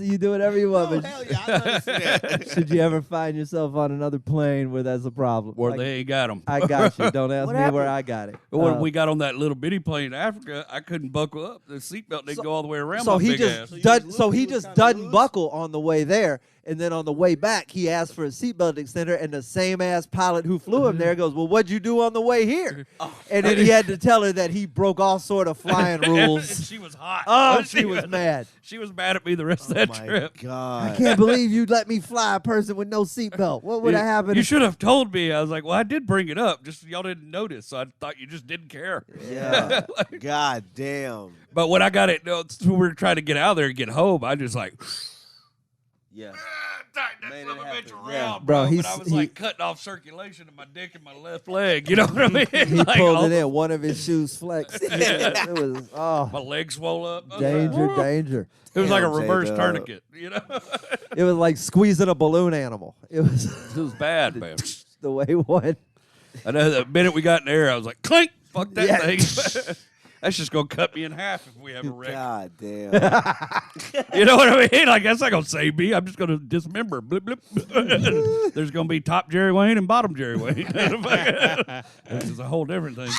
you do whatever you want. Oh, but hell yeah. I love to see that. should you ever find yourself on another plane where that's a problem? Or they ain't got them. I got you. Don't ask What me happened? where I got it. When we got on that little bitty plane in Africa, I couldn't buckle up. The seatbelt didn't go all the way around So my he big just ass. he just doesn't buckle on the way there, and then on the way back he asked for a seatbelt extender, and the same ass pilot who flew him there goes, "Well, what'd you do on the way here?" And then he had to tell her that he broke all sort of flying rules. She was hot. Oh, she was mad. She was mad at me the rest of that My trip. God. I can't believe you let me fly a person with no seatbelt. What would have happened? You should have told me. I was like, well, I did bring it up. Just y'all didn't notice. So I thought you just didn't care. Yeah. God damn. But when I got it, when we were trying to get out of there and get home, I just like, Yeah. tighten that Made son it of a bitch happen. around, Yeah. Bro, But I was like cutting off circulation in my dick and my left leg. You know what I mean? He Like, pulled it in. One of his shoes flexed. It was My leg swole up. danger. It was like a Damn, reverse J-Dub. tourniquet. You know, It was like squeezing a balloon animal. It was it was bad, man. the way one. I know the minute we got in there, I was like, clink, fuck that Yeah. thing. That's just gonna cut me in half if we have a wreck. God damn. You know what I mean? Like that's not gonna save me. I'm just gonna dismember. Blip, blip. There's gonna be top Jerry Wayne and bottom Jerry Wayne. This is a whole different thing.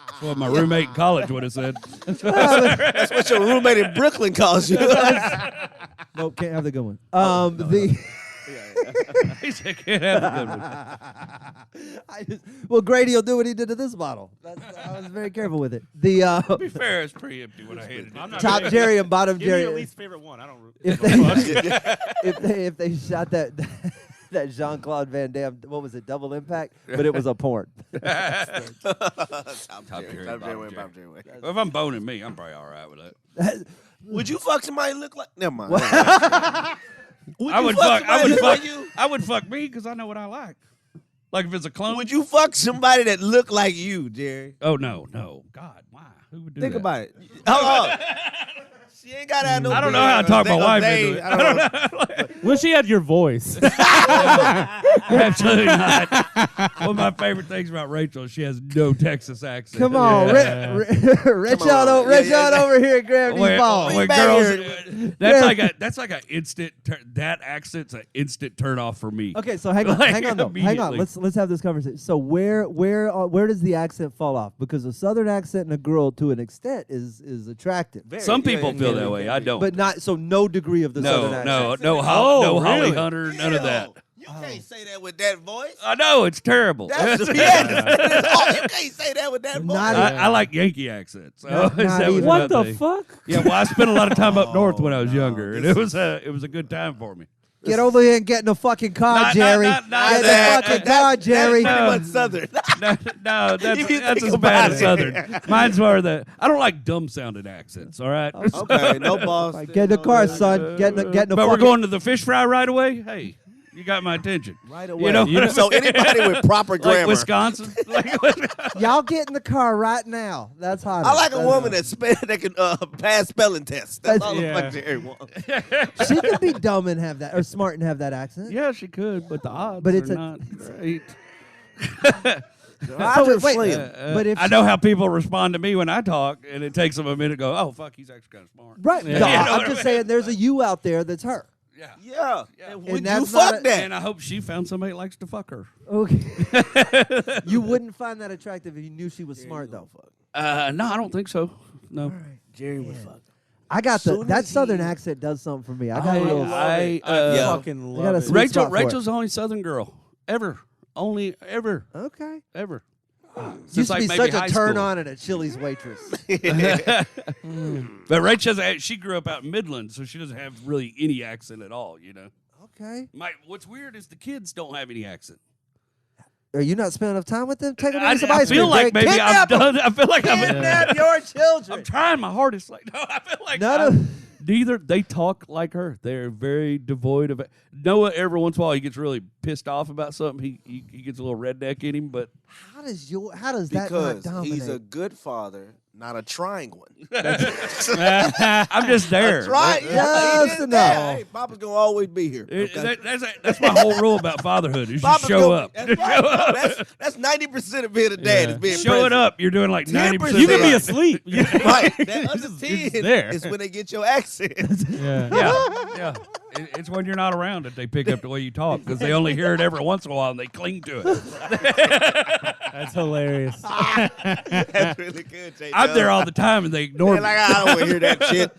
That's what my roommate in college would have said. That's what your roommate in Brooklyn calls you. Nope, can't have the good one. The He said, "Can't have a good one." Well, Grady will do what he did to this bottle. I was very careful with it. To be fair, it's pretty empty when I handed it. Top Jerry and bottom Give Jerry. me your least favorite one. I don't. If they shot that Jean-Claude Van Damme, what was it, Double Impact? But it was a porn. Top Jerry, Jerry. bottom Jerry. Well, if I'm boning me, I'm probably all right with that. Would you fuck somebody look like? Never mind. I would fuck. You? I would fuck me because I know what I like. Like if it's a clone. Would you fuck somebody that looked like you, Jerry? Oh no, God, why? Who would do Think that? about it. Hold on. She ain't got to have no. I don't know how I talk my wife into it. I don't know. Well, she had your voice. Absolutely not. One of my favorite things about Rachel is she has no Texas accent. Come on, Rich out over here, grab these balls. When girls, that's like an instant. That accent's an instant turn off for me. Okay, so hang on, hang on. Let's have this conversation. So where does the accent fall off? Because a Southern accent in a girl, to an extent, is attractive. Some people feel that way. I don't. But not so. No degree of the Southern accent. No Holly Hunter, none of that. You can't say that with that voice. I know it's terrible. That's you can't say that with that voice. I like Yankee accents. So What the fuck? Yeah, well, I spent a lot of time up north when I was younger, and it was a good time for me. Get over here and get in the fucking car, Jerry. Get in the fucking car, Jerry. That's Southern. No, that's as bad as Southern. Mine's more I don't like dumb-sounding accents, all right? Okay, no boss. Get in the car, son. Get in the But we're going to the fish fry right away? Hey, you got my attention. Right away. So anybody with proper grammar. Like Wisconsin? Y'all get in the car right now. That's hot. I like a woman that can pass spelling tests. That's all the fuck Jerry wants. She could be dumb and have that, or smart and have that accent. Yeah, she could, but the odds are not great. But if I know how people respond to me when I talk, and it takes them a minute to go, oh, fuck, he's actually kind of smart. Right. Yeah. No, You know I'm just saying there's a you out there that's her. Yeah. And Would that's you fuck not that? And I hope she found somebody that likes to fuck her. Okay. You wouldn't find that attractive if you knew she was smart, though. No, I don't think so. No. All right. Jerry would fuck. I got that Southern accent does something for me. I got a little. I fucking I got a love it. sweet spot for it. Rachel's the only Southern girl ever. Only ever. Okay. Ever. Used to be maybe such high a turn school. on at a Chili's waitress. But Rachel, she grew up out in Midland, so she doesn't have really any accent at all, you know. Okay. What's weird is the kids don't have any accent. Are you not spending enough time with them? Take them I to some ice feel cream. like maybe I'm done. I feel like Kidnap your children. I'm trying my hardest. Like, no, I feel like neither they talk like her. They're very devoid of it. Noah, every once in a while, he gets really pissed off about something. He gets a little redneck in him, but how does that not Because dominate? he's a good father, not a trying one. I'm just there. That's right. Just Yeah, enough. Hey, Papa's gonna always be here. Okay? That's my whole rule about fatherhood. Is you Papa's show gonna- up. That's right. That's 90% of being a dad is being Show it present. up. You're doing like 90%. You can be asleep. Right. That other it's 10 there. is when they get your accent. Yeah. It's when you're not around that they pick up the way you talk because they only hear it every once in a while and they cling to it. That's hilarious. That's really good, Jay. I'm there all the time and they ignore They're me. like, I don't want to hear that shit.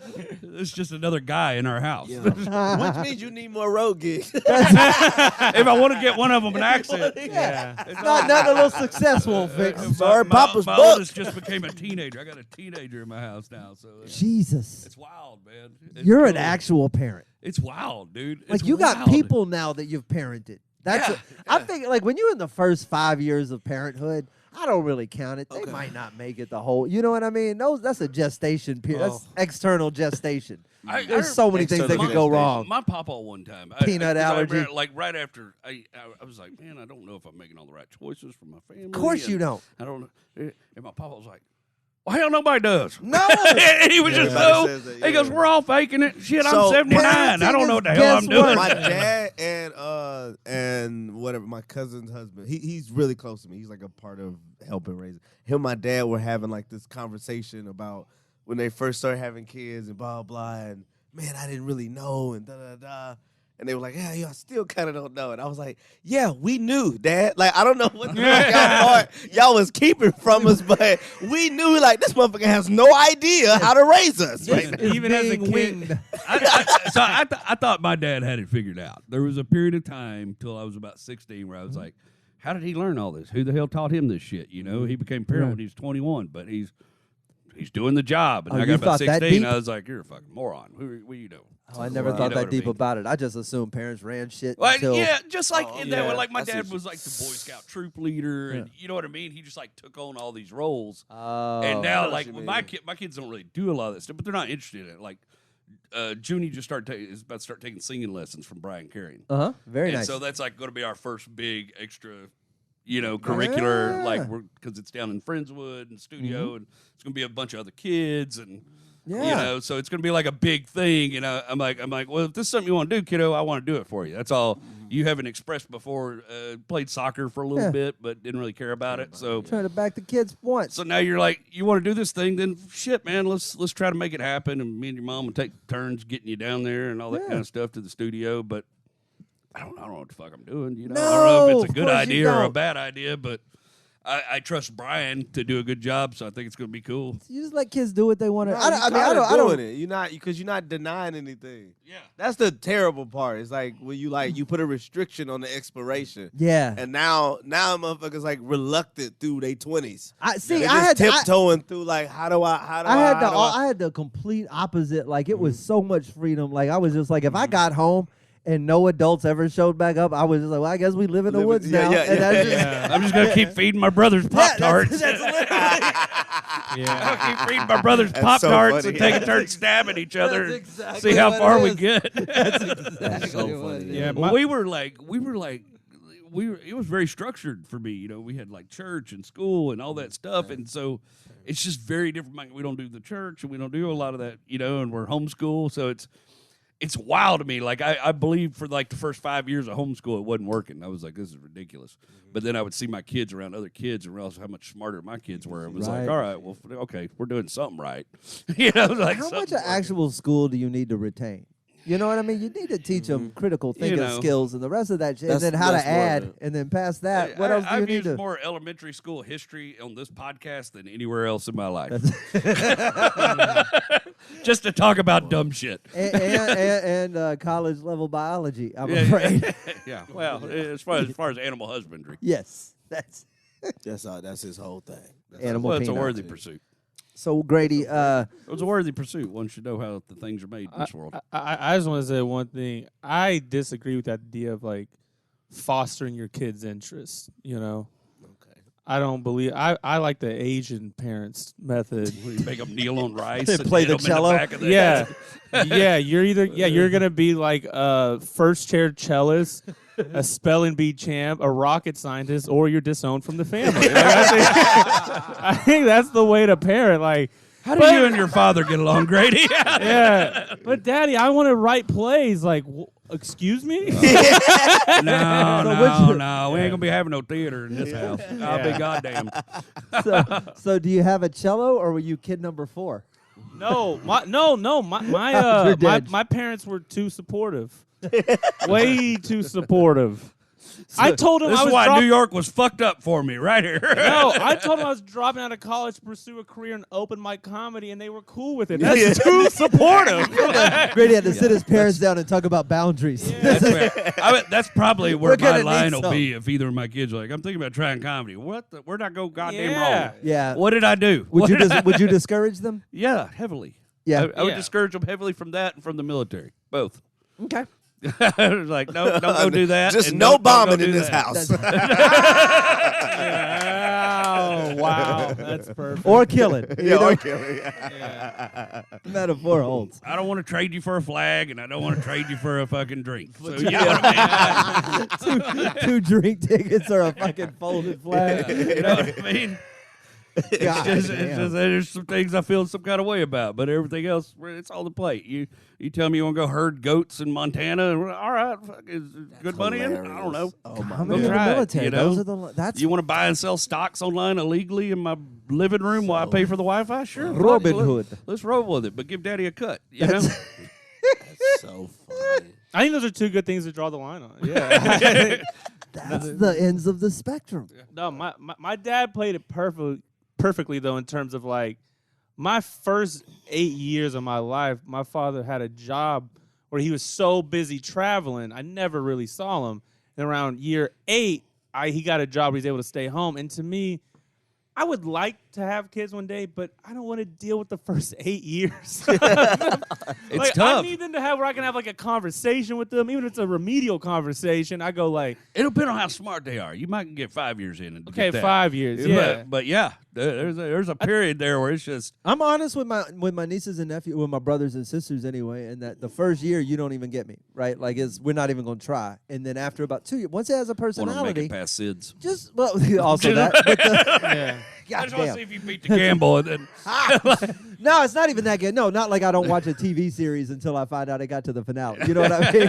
It's just another guy in our house. Which means you need more road gigs. If I want to get one of them an accent. Yeah. It's not a little successful fix. Sorry, Papa's my book. oldest just became a teenager. I got a teenager in my house now, so Jesus. it's wild, man. You're an actual parent. It's wild, dude. Like It's you got wild. people now that you've parented. That's I think like when you're in the first 5 years of parenthood, I don't really count it. They might not make it the whole. You know what I mean? That's a gestation period. That's external gestation. There's so many things that could go wrong. My papa one time. Peanut allergy. Like right after, I was like, man, I don't know if I'm making all the right choices for my family. Of course you don't. I don't know. And my papa was like, well, hell, nobody does. No. And he was just so. says that, He goes, we're all faking it. Shit, So, I'm 79. I don't know what the hell I'm guess doing. what? My dad and whatever, my cousin's husband, he's really close to me. He's like a part of helping raise it. Him and my dad were having like this conversation about when they first started having kids and blah, blah, and man, I didn't really know and da-da-da. And they were like, yeah, I still kind of don't know. And I was like, yeah, we knew, Dad. Like, I don't know what the fuck y'all was keeping from us, but we knew, like, this motherfucker has no idea how to raise us. Right? Even as a kid. I thought my dad had it figured out. There was a period of time till I was about 16 where I was like, how did he learn all this? Who the hell taught him this shit? You know, he became parent when he was 21, but he's doing the job. And I got about 16. I was like, you're a fucking moron. What are you doing? Oh, I never thought that deep about it. I just assumed parents ran shit. Well, yeah, just like in that way. Like my dad was like the Boy Scout troop leader, and you know what I mean. He just like took on all these roles. Oh, and now like my kids don't really do a lot of this stuff, but they're not interested in it. Like Junie just is about to start taking singing lessons from Brian Carrion. Very nice. So that's like going to be our first big extra. Curricular, like because it's down in Friendswood and studio, and it's gonna be a bunch of other kids, and so it's gonna be like a big thing. And I'm like, well, if this is something you want to do, kiddo, I want to do it for you. That's all. You haven't expressed before. Played soccer for a little bit, but didn't really care about it. So trying to back the kids once. So now you're like, you want to do this thing? Then shit, man, let's try to make it happen. And me and your mom will take turns getting you down there and all that kind of stuff to the studio, but. I don't know what the fuck I'm doing. I don't know if it's a good idea or a bad idea, but I trust Brian to do a good job, so I think it's going to be cool. You just let kids do what they want to. I don't. You're not because you're not denying anything. Yeah, that's the terrible part. It's like when you put a restriction on the expiration. Yeah, and now motherfuckers like reluctant through their 20s. I had tiptoeing through like how do I had the complete opposite. Like it was so much freedom. Like I was just like if I got home. And no adults ever showed back up. I was just like, well, I guess we live in the woods now. I'm just going to keep feeding my brother's Pop-Tarts. That's literally. I'll keep feeding my brother's Pop-Tarts and take a turn stabbing each other and see how far we get. That's exactly so funny. Yeah, well, it was very structured for me. We had like church and school and all that stuff. And so it's just very different. We don't do the church and we don't do a lot of that, and we're homeschool. So it's wild to me. Like I believe for like the first 5 years of homeschool, it wasn't working. I was like, this is ridiculous. But then I would see my kids around other kids and realize how much smarter my kids were. It was like, all right, well, okay, we're doing something right. Like how much of actual school do you need to retain? You know what I mean? You need to teach them critical thinking skills and the rest of that shit, and then how to add, and then past that, what else do you need to? I've used more elementary school history on this podcast than anywhere else in my life. Just to talk about dumb shit. And college level biology, I'm afraid. Yeah, well, as far as animal husbandry. Yes, that's his whole thing. It's a worthy pursuit. So, Grady, it was a worthy pursuit. One should know how the things are made in this world. I just want to say one thing. I disagree with that idea of, like, fostering your kids' interests, Okay. I don't believe... I like the Asian parents' method. You make them kneel on rice and play the cello? Yeah. You're going to be, like, a first-chair cellist, a spelling bee champ, a rocket scientist, or you're disowned from the family. Like, I think that's the way to parent. Like, how do you and your father get along, Grady? Yeah, but Daddy, I want to write plays. Like, excuse me? No, we ain't gonna be having no theater in this house. I'll be goddamn. So, do you have a cello, or were you kid number 4? No, my parents were too supportive. Way too supportive. I told him this is why New York was fucked up for me right here. No, I told him I was dropping out of college to pursue a career in open mic comedy, and they were cool with it. That's too supportive. Grady had to sit his parents down and talk about boundaries. Yeah. That's probably where my line will be if either of my kids are like, I'm thinking about trying comedy. Where'd I go goddamn wrong? Yeah. What did I do? Would you discourage them? Yeah, heavily. Yeah. I would discourage them heavily from that and from the military. Both. Okay. Like, no, don't go do that. Just no bombing in this house. Oh, wow. That's perfect. Or killing. Or killing. Metaphor holds. I don't want to trade you for a flag, and I don't want to trade you for a fucking drink. So, you know what I mean? two drink tickets or a fucking folded flag. You know what I mean? It's just there's some things I feel some kind of way about, but everything else, it's all the plate. You tell me you want to go herd goats in Montana, all right, is good money in it? I don't know. Oh my! Go try the military. That's you want to buy and sell stocks online illegally in my living room while I pay for the Wi-Fi? Sure, Robin Hood. Let's roll with it, but give Daddy a cut. You know, that's so funny. I think those are two good things to draw the line on. Yeah. That's the ends of the spectrum. No, my dad played it perfectly though, in terms of like my first 8 years of my life, my father had a job where he was so busy traveling, I never really saw him. And around year 8, he got a job where he was able to stay home. And to me, I would like to have kids one day, but I don't want to deal with the first 8 years. It's tough. I need them to have where I can have like a conversation with them, even if it's a remedial conversation. I go like, it'll depend on how smart they are. You might get 5 years in. And okay, get that. 5 years, yeah. But yeah, there's a period there where it's just. I'm honest with my nieces and nephews, with my brothers and sisters anyway, and that the first year you don't even get me, right? Like we're not even going to try. And then after about 2 years, once it has a personality. Want to make it past SIDS. Just, well, also that. But Yeah. I just want to see if you beat the gamble. And then No, it's not even that good. No, not like I don't watch a TV series until I find out it got to the finale. You know what I mean?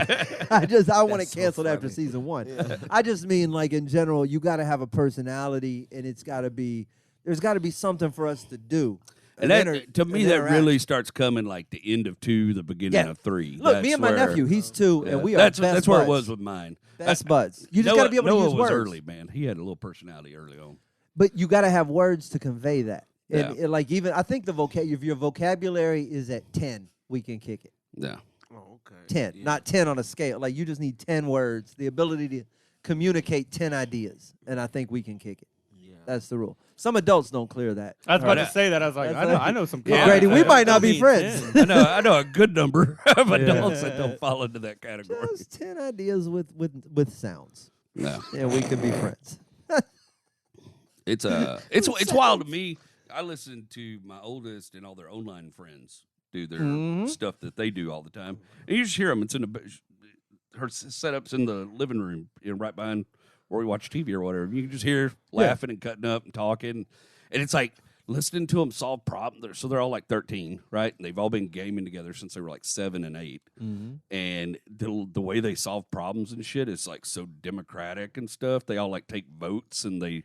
I want it canceled after season 1. Yeah. I just mean like in general, you got to have a personality, and there's got to be something for us to do. And that, to me, that really starts coming like the end of 2, the beginning of 3. Look, me and my nephew, he's 2, and we are that's best where buds. it was with mine. Best buds. You just got to be able to use Noah was words. early, man. He had a little personality early on. But you got to have words to convey that. And Yeah. like even I think if your vocabulary is at 10, we can kick it. Yeah. Oh, okay. 10, not 10 on a scale. Like you just need 10 words, the ability to communicate 10 ideas, and I think we can kick it. Yeah. That's the rule. Some adults don't clear that. I was about to say that. I was like, I know some. Yeah. Grady, we might not be need friends. 10. I know a good number of adults that don't fall into that category. Just 10 ideas with sounds, No. and we can be friends. It's wild to me. I listen to my oldest and all their online friends do their stuff that they do all the time, and you just hear them. It's in her setup's in the living room, right behind where we watch TV or whatever. You can just hear laughing and cutting up and talking, and it's like listening to them solve problems. So they're all like 13, right? And they've all been gaming together since they were like 7 and 8, and the way they solve problems and shit is like so democratic and stuff. They all like take votes and they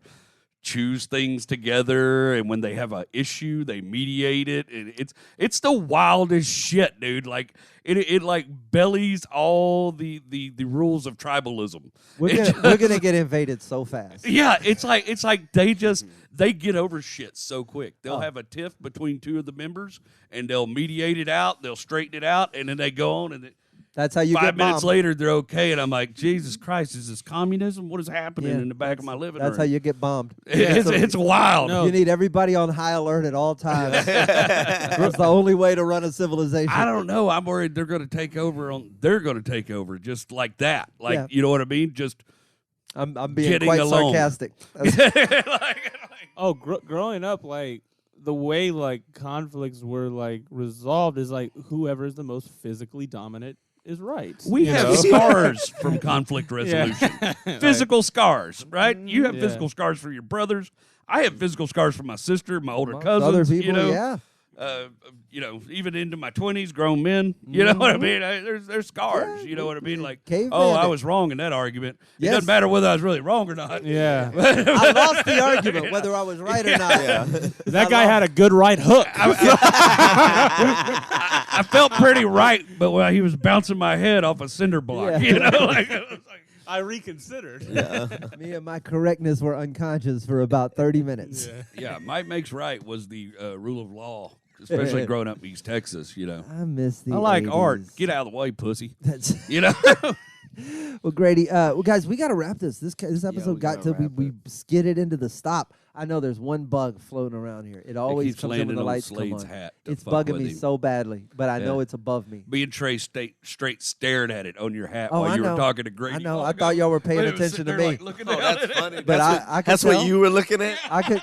choose things together, and when they have an issue, they mediate it. And it's the wildest shit, dude. Like it like bellies all the rules of tribalism. We're gonna get invaded so fast. Yeah, it's like they get over shit so quick. They'll have a tiff between 2 of the members, and they'll mediate it out. They'll straighten it out, and then they go on and. That's how you 5 get minutes bombed. later, they're okay, and I'm like, Jesus Christ, is this communism? What is happening in the back of my living room? That's how you get bombed. It's wild. You need everybody on high alert at all times. That's the only way to run a civilization. I don't know. I'm worried they're going to take over. They're going to take over just like that. Like you know what I mean? Just I'm being getting quite along. sarcastic. Growing up, like the way like conflicts were like resolved is like whoever is the most physically dominant is right. We have scars from conflict resolution. Physical scars, right? You have physical scars for your brothers. I have physical scars for my sister, my older cousins. Other people, you know, yeah. Even into my 20s, grown men. You know what I mean? There's scars. You know what I mean? Like, I was wrong in that argument. It doesn't matter whether I was really wrong or not. Yeah. I lost the argument, whether I was right or not. Yeah. That guy had a good right hook. I felt pretty right, but while he was bouncing my head off a cinder block, you know, like. I reconsidered. Me and my correctness were unconscious for about 30 minutes. Yeah, might makes right was the rule of law, especially growing up in East Texas, you know. I miss the I like 80s. art. Get out of the way, pussy. That's You know? well, Grady. Guys, we got to wrap this. This episode got to we skidded into the stop. I know there's one bug floating around here. It always keeps comes in when landing the on lights come Slade's on. hat to It's fuck bugging with me him. so badly, but I know it's above me. Me and Trey straight stared at it on your hat Oh, while I you know. were talking to Grady. I know. Oh, I thought y'all were paying Wait, attention to sitting me. there, like, looking Oh, down that's at it. funny. But I could That's tell. what you were looking at? I could.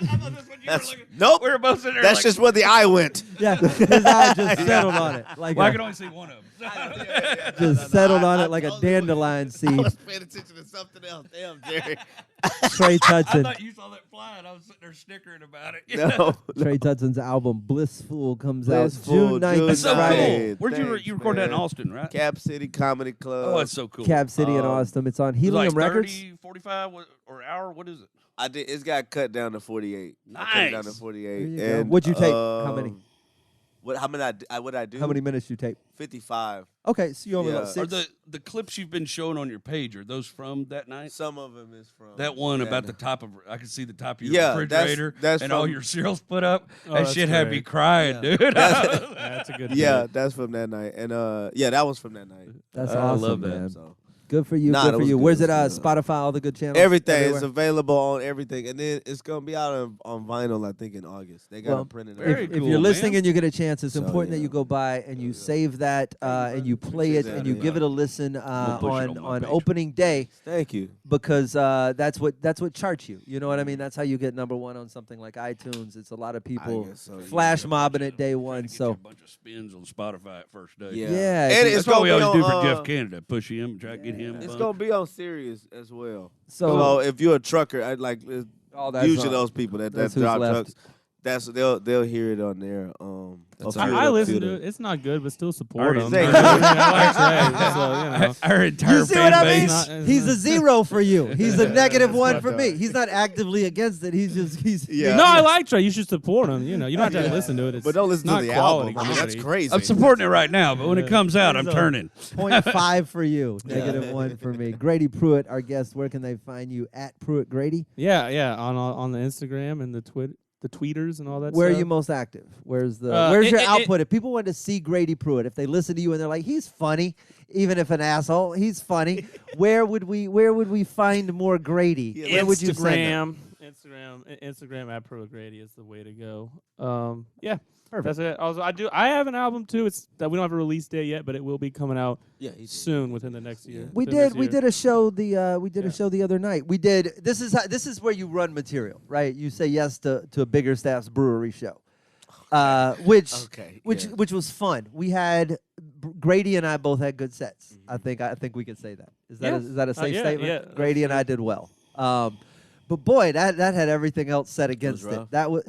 Nope. We were both sitting there That's like, just where the eye went. Yeah, his eye just settled on it like well, I can only see one of them. just settled on it like a dandelion I seed. was paying attention to something else. Damn, Jerry. Trey I Tutson. thought you saw that fly, and I was sitting there snickering about it. No. Trey Tutson's album Blissful comes Blissful, out June 9th. June That's so Friday. cool. Where'd Thanks, you record that in man. Austin, right? Cap City Comedy Club. Oh, that's so cool. Cab City in Austin. It's on It's Helium like Records. 30, 45 or hour? What is it? I did. It's got cut down to 48. I cut it down to Nice. 48. There you go. And What'd you take? How many? How many I do? How many minutes you tape? 55. Okay, so you only Yeah. about 6. Are the clips you've been showing on your page, are those from that night? Some of them is from That one about the night. top of, I can see the top of your Yeah, refrigerator that's and all from- your cereals put up. Oh, That that's shit had me great. crying, Yeah. dude. That's a good. Yeah, bit. that's from that night, and that was from that night. That's I awesome, love that. man. So Good for you. Nah, good that for was you. good, Where's it it? was good. Spotify, all the good channels. everything is everywhere? available on everything, and then it's gonna be out on vinyl. I think in August. They got Well, it printed. very out. If cool, you're listening man. and you get a chance, it's So, important that yeah. you go by and you save that and you play it and you Yeah. give it a listen push it on my on page. opening day Thank you. because that's what charts you. You know what I mean? That's how you get #1 on something like iTunes. It's a lot of people guess so, yeah. flash mobbing it day one. Get you So a bunch of spins on Spotify at first day. Yeah, Yeah, and dude. it's That's what we gonna be always do on, for Jeff Canada. Push him, try to get him. It's bumped. gonna be on Sirius as well. So- So if you're a trucker, I like all that's usually on. those people that That's who's drive left. trucks. They'll hear it on there. I listen to it. It's not good, but still support Already him. saying I like Trey, so, you know. Our entire You see fan what I base. mean? Not- it's He's not- a 0 for you. He's a -1 not for me. dark. He's not actively against it. He's Yeah. No, I like Trey. You should support him. You know, you don't have to listen to it. It's But don't listen not to the quality album. I mean, that's comedy. crazy. I'm supporting it right now, but when it comes out, I'm So- turning. 0.5 for you, -1 for me. Grady Pruitt, our guest. Where can they find you? At Pruitt Grady. Yeah, on the Instagram and the tweeters and all that. Where are stuff. you most active? Where's your it- output? If people want to see Grady Pruitt, if they listen to you and they're like, he's funny, even if an asshole, he's funny. Where would we find more Grady? Yeah, Where would you send them? Instagram at Pruitt Grady is the way to go. Yeah. Perfect. That's it. Also, I have an album too. It's that we don't have a release date yet, but it will be coming out soon within the next year. We did a show a show the other night. We did this is where you run material, right? You say yes to a Bigger Staff's brewery show. Which was fun. We had Grady and I both had good sets. Mm-hmm. I think we could say that. Is Yeah. that a safe Yeah, statement? yeah. Grady and I did well. But boy, that had everything else set against it. rough? That was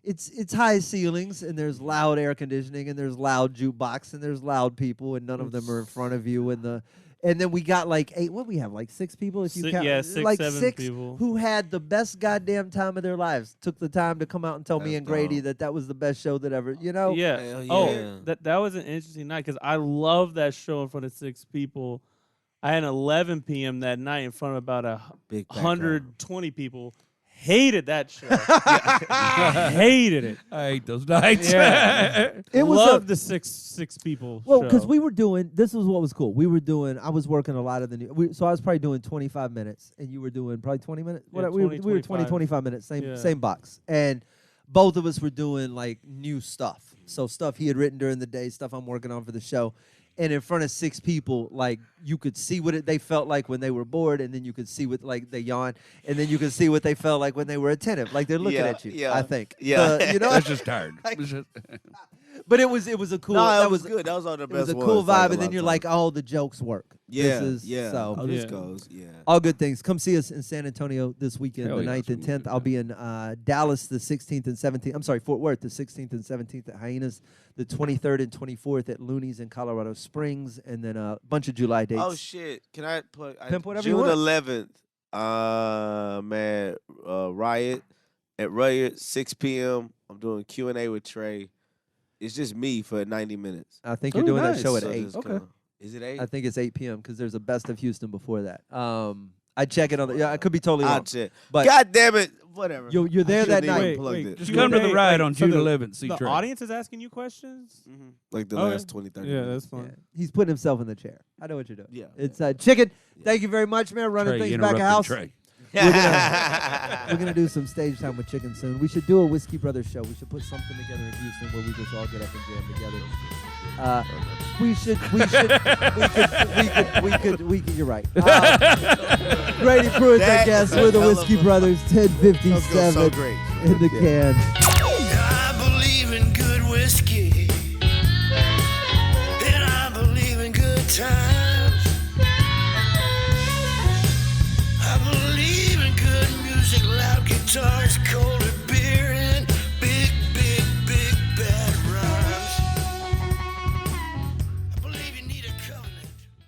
it's high ceilings and there's loud air conditioning and there's loud jukebox and there's loud people and none of them are in front of you and then we got like 8. What we have, like 6 people if you count. Yeah, 6, like 7 6 people who had the best goddamn time of their lives. Took the time to come out and tell me That's and Grady dope. that was the best show that ever. You know. Yeah. Hell Oh, yeah. that was an interesting night because I love that show in front of 6 people. I had 11 p.m. that night in front of about Big background. 120 people. Hated that show. Hated it. I hate those nights. Yeah. It was Loved the six people. Well, show. because we were doing, this was what was cool. I was working a lot of the new, so I was probably doing 25 minutes, and you were doing probably 20 minutes. Yeah, we were 20, 20, 25. 25 minutes, Yeah. same box. And both of us were doing like new stuff. So stuff he had written during the day, stuff I'm working on for the show. And in front of 6 people, like you could see what they felt like when they were bored, and then you could see what like they yawned, and then you could see what they felt like when they were attentive, like they're looking Yeah, at you. yeah. I think. Yeah. You know. That's just tired. But it was a cool. No, that that was good. That was all the It best was a ones, cool like, vibe, a and lot then of you're times. like, oh, the jokes work. Yeah, This is, yeah. So How this Yeah. goes, yeah. all good things. Come see us in San Antonio this weekend, Hell the yeah, 9th and that's what 10th. we I'll do. be in Dallas the 16th and 17th. I'm sorry, Fort Worth the 16th and 17th at Hyenas, the 23rd and 24th at Looney's in Colorado Springs, and then a bunch of July dates. Oh shit! Can I plug? Pimp whatever you June want. 11th. Man, Riot at Riot 6 p.m. I'm doing Q&A with Trey. It's just me for 90 minutes. I think you're Ooh, doing that nice. show at So 8. just Okay. kinda- Is it 8? I think it's 8 p.m. because there's a Best of Houston before that. I check it on the. Yeah, I could be totally I'll wrong. check. But God damn it! Whatever. You're there I that shouldn't night. even plugged it. Just You come to were- the ride wait, on so June the- 11th. See the Trey. audience is asking you questions. Like the Oh, last yeah. 20, 30 Yeah, minutes. that's fun. Yeah. He's putting himself in the chair. I know what you're doing. Yeah. It's Chicken. Thank you very much, man. Running Trey things back interrupting a house. Trey. We're gonna do some stage time with Chicken soon. We should do a Whiskey Brothers show. We should put something together in Houston where we just all get up and jam together. We could. You're right. Grady Pruitt's our That guest. is a We're the hell of Whiskey a- Brothers. That feels 10:57 so great. in the can.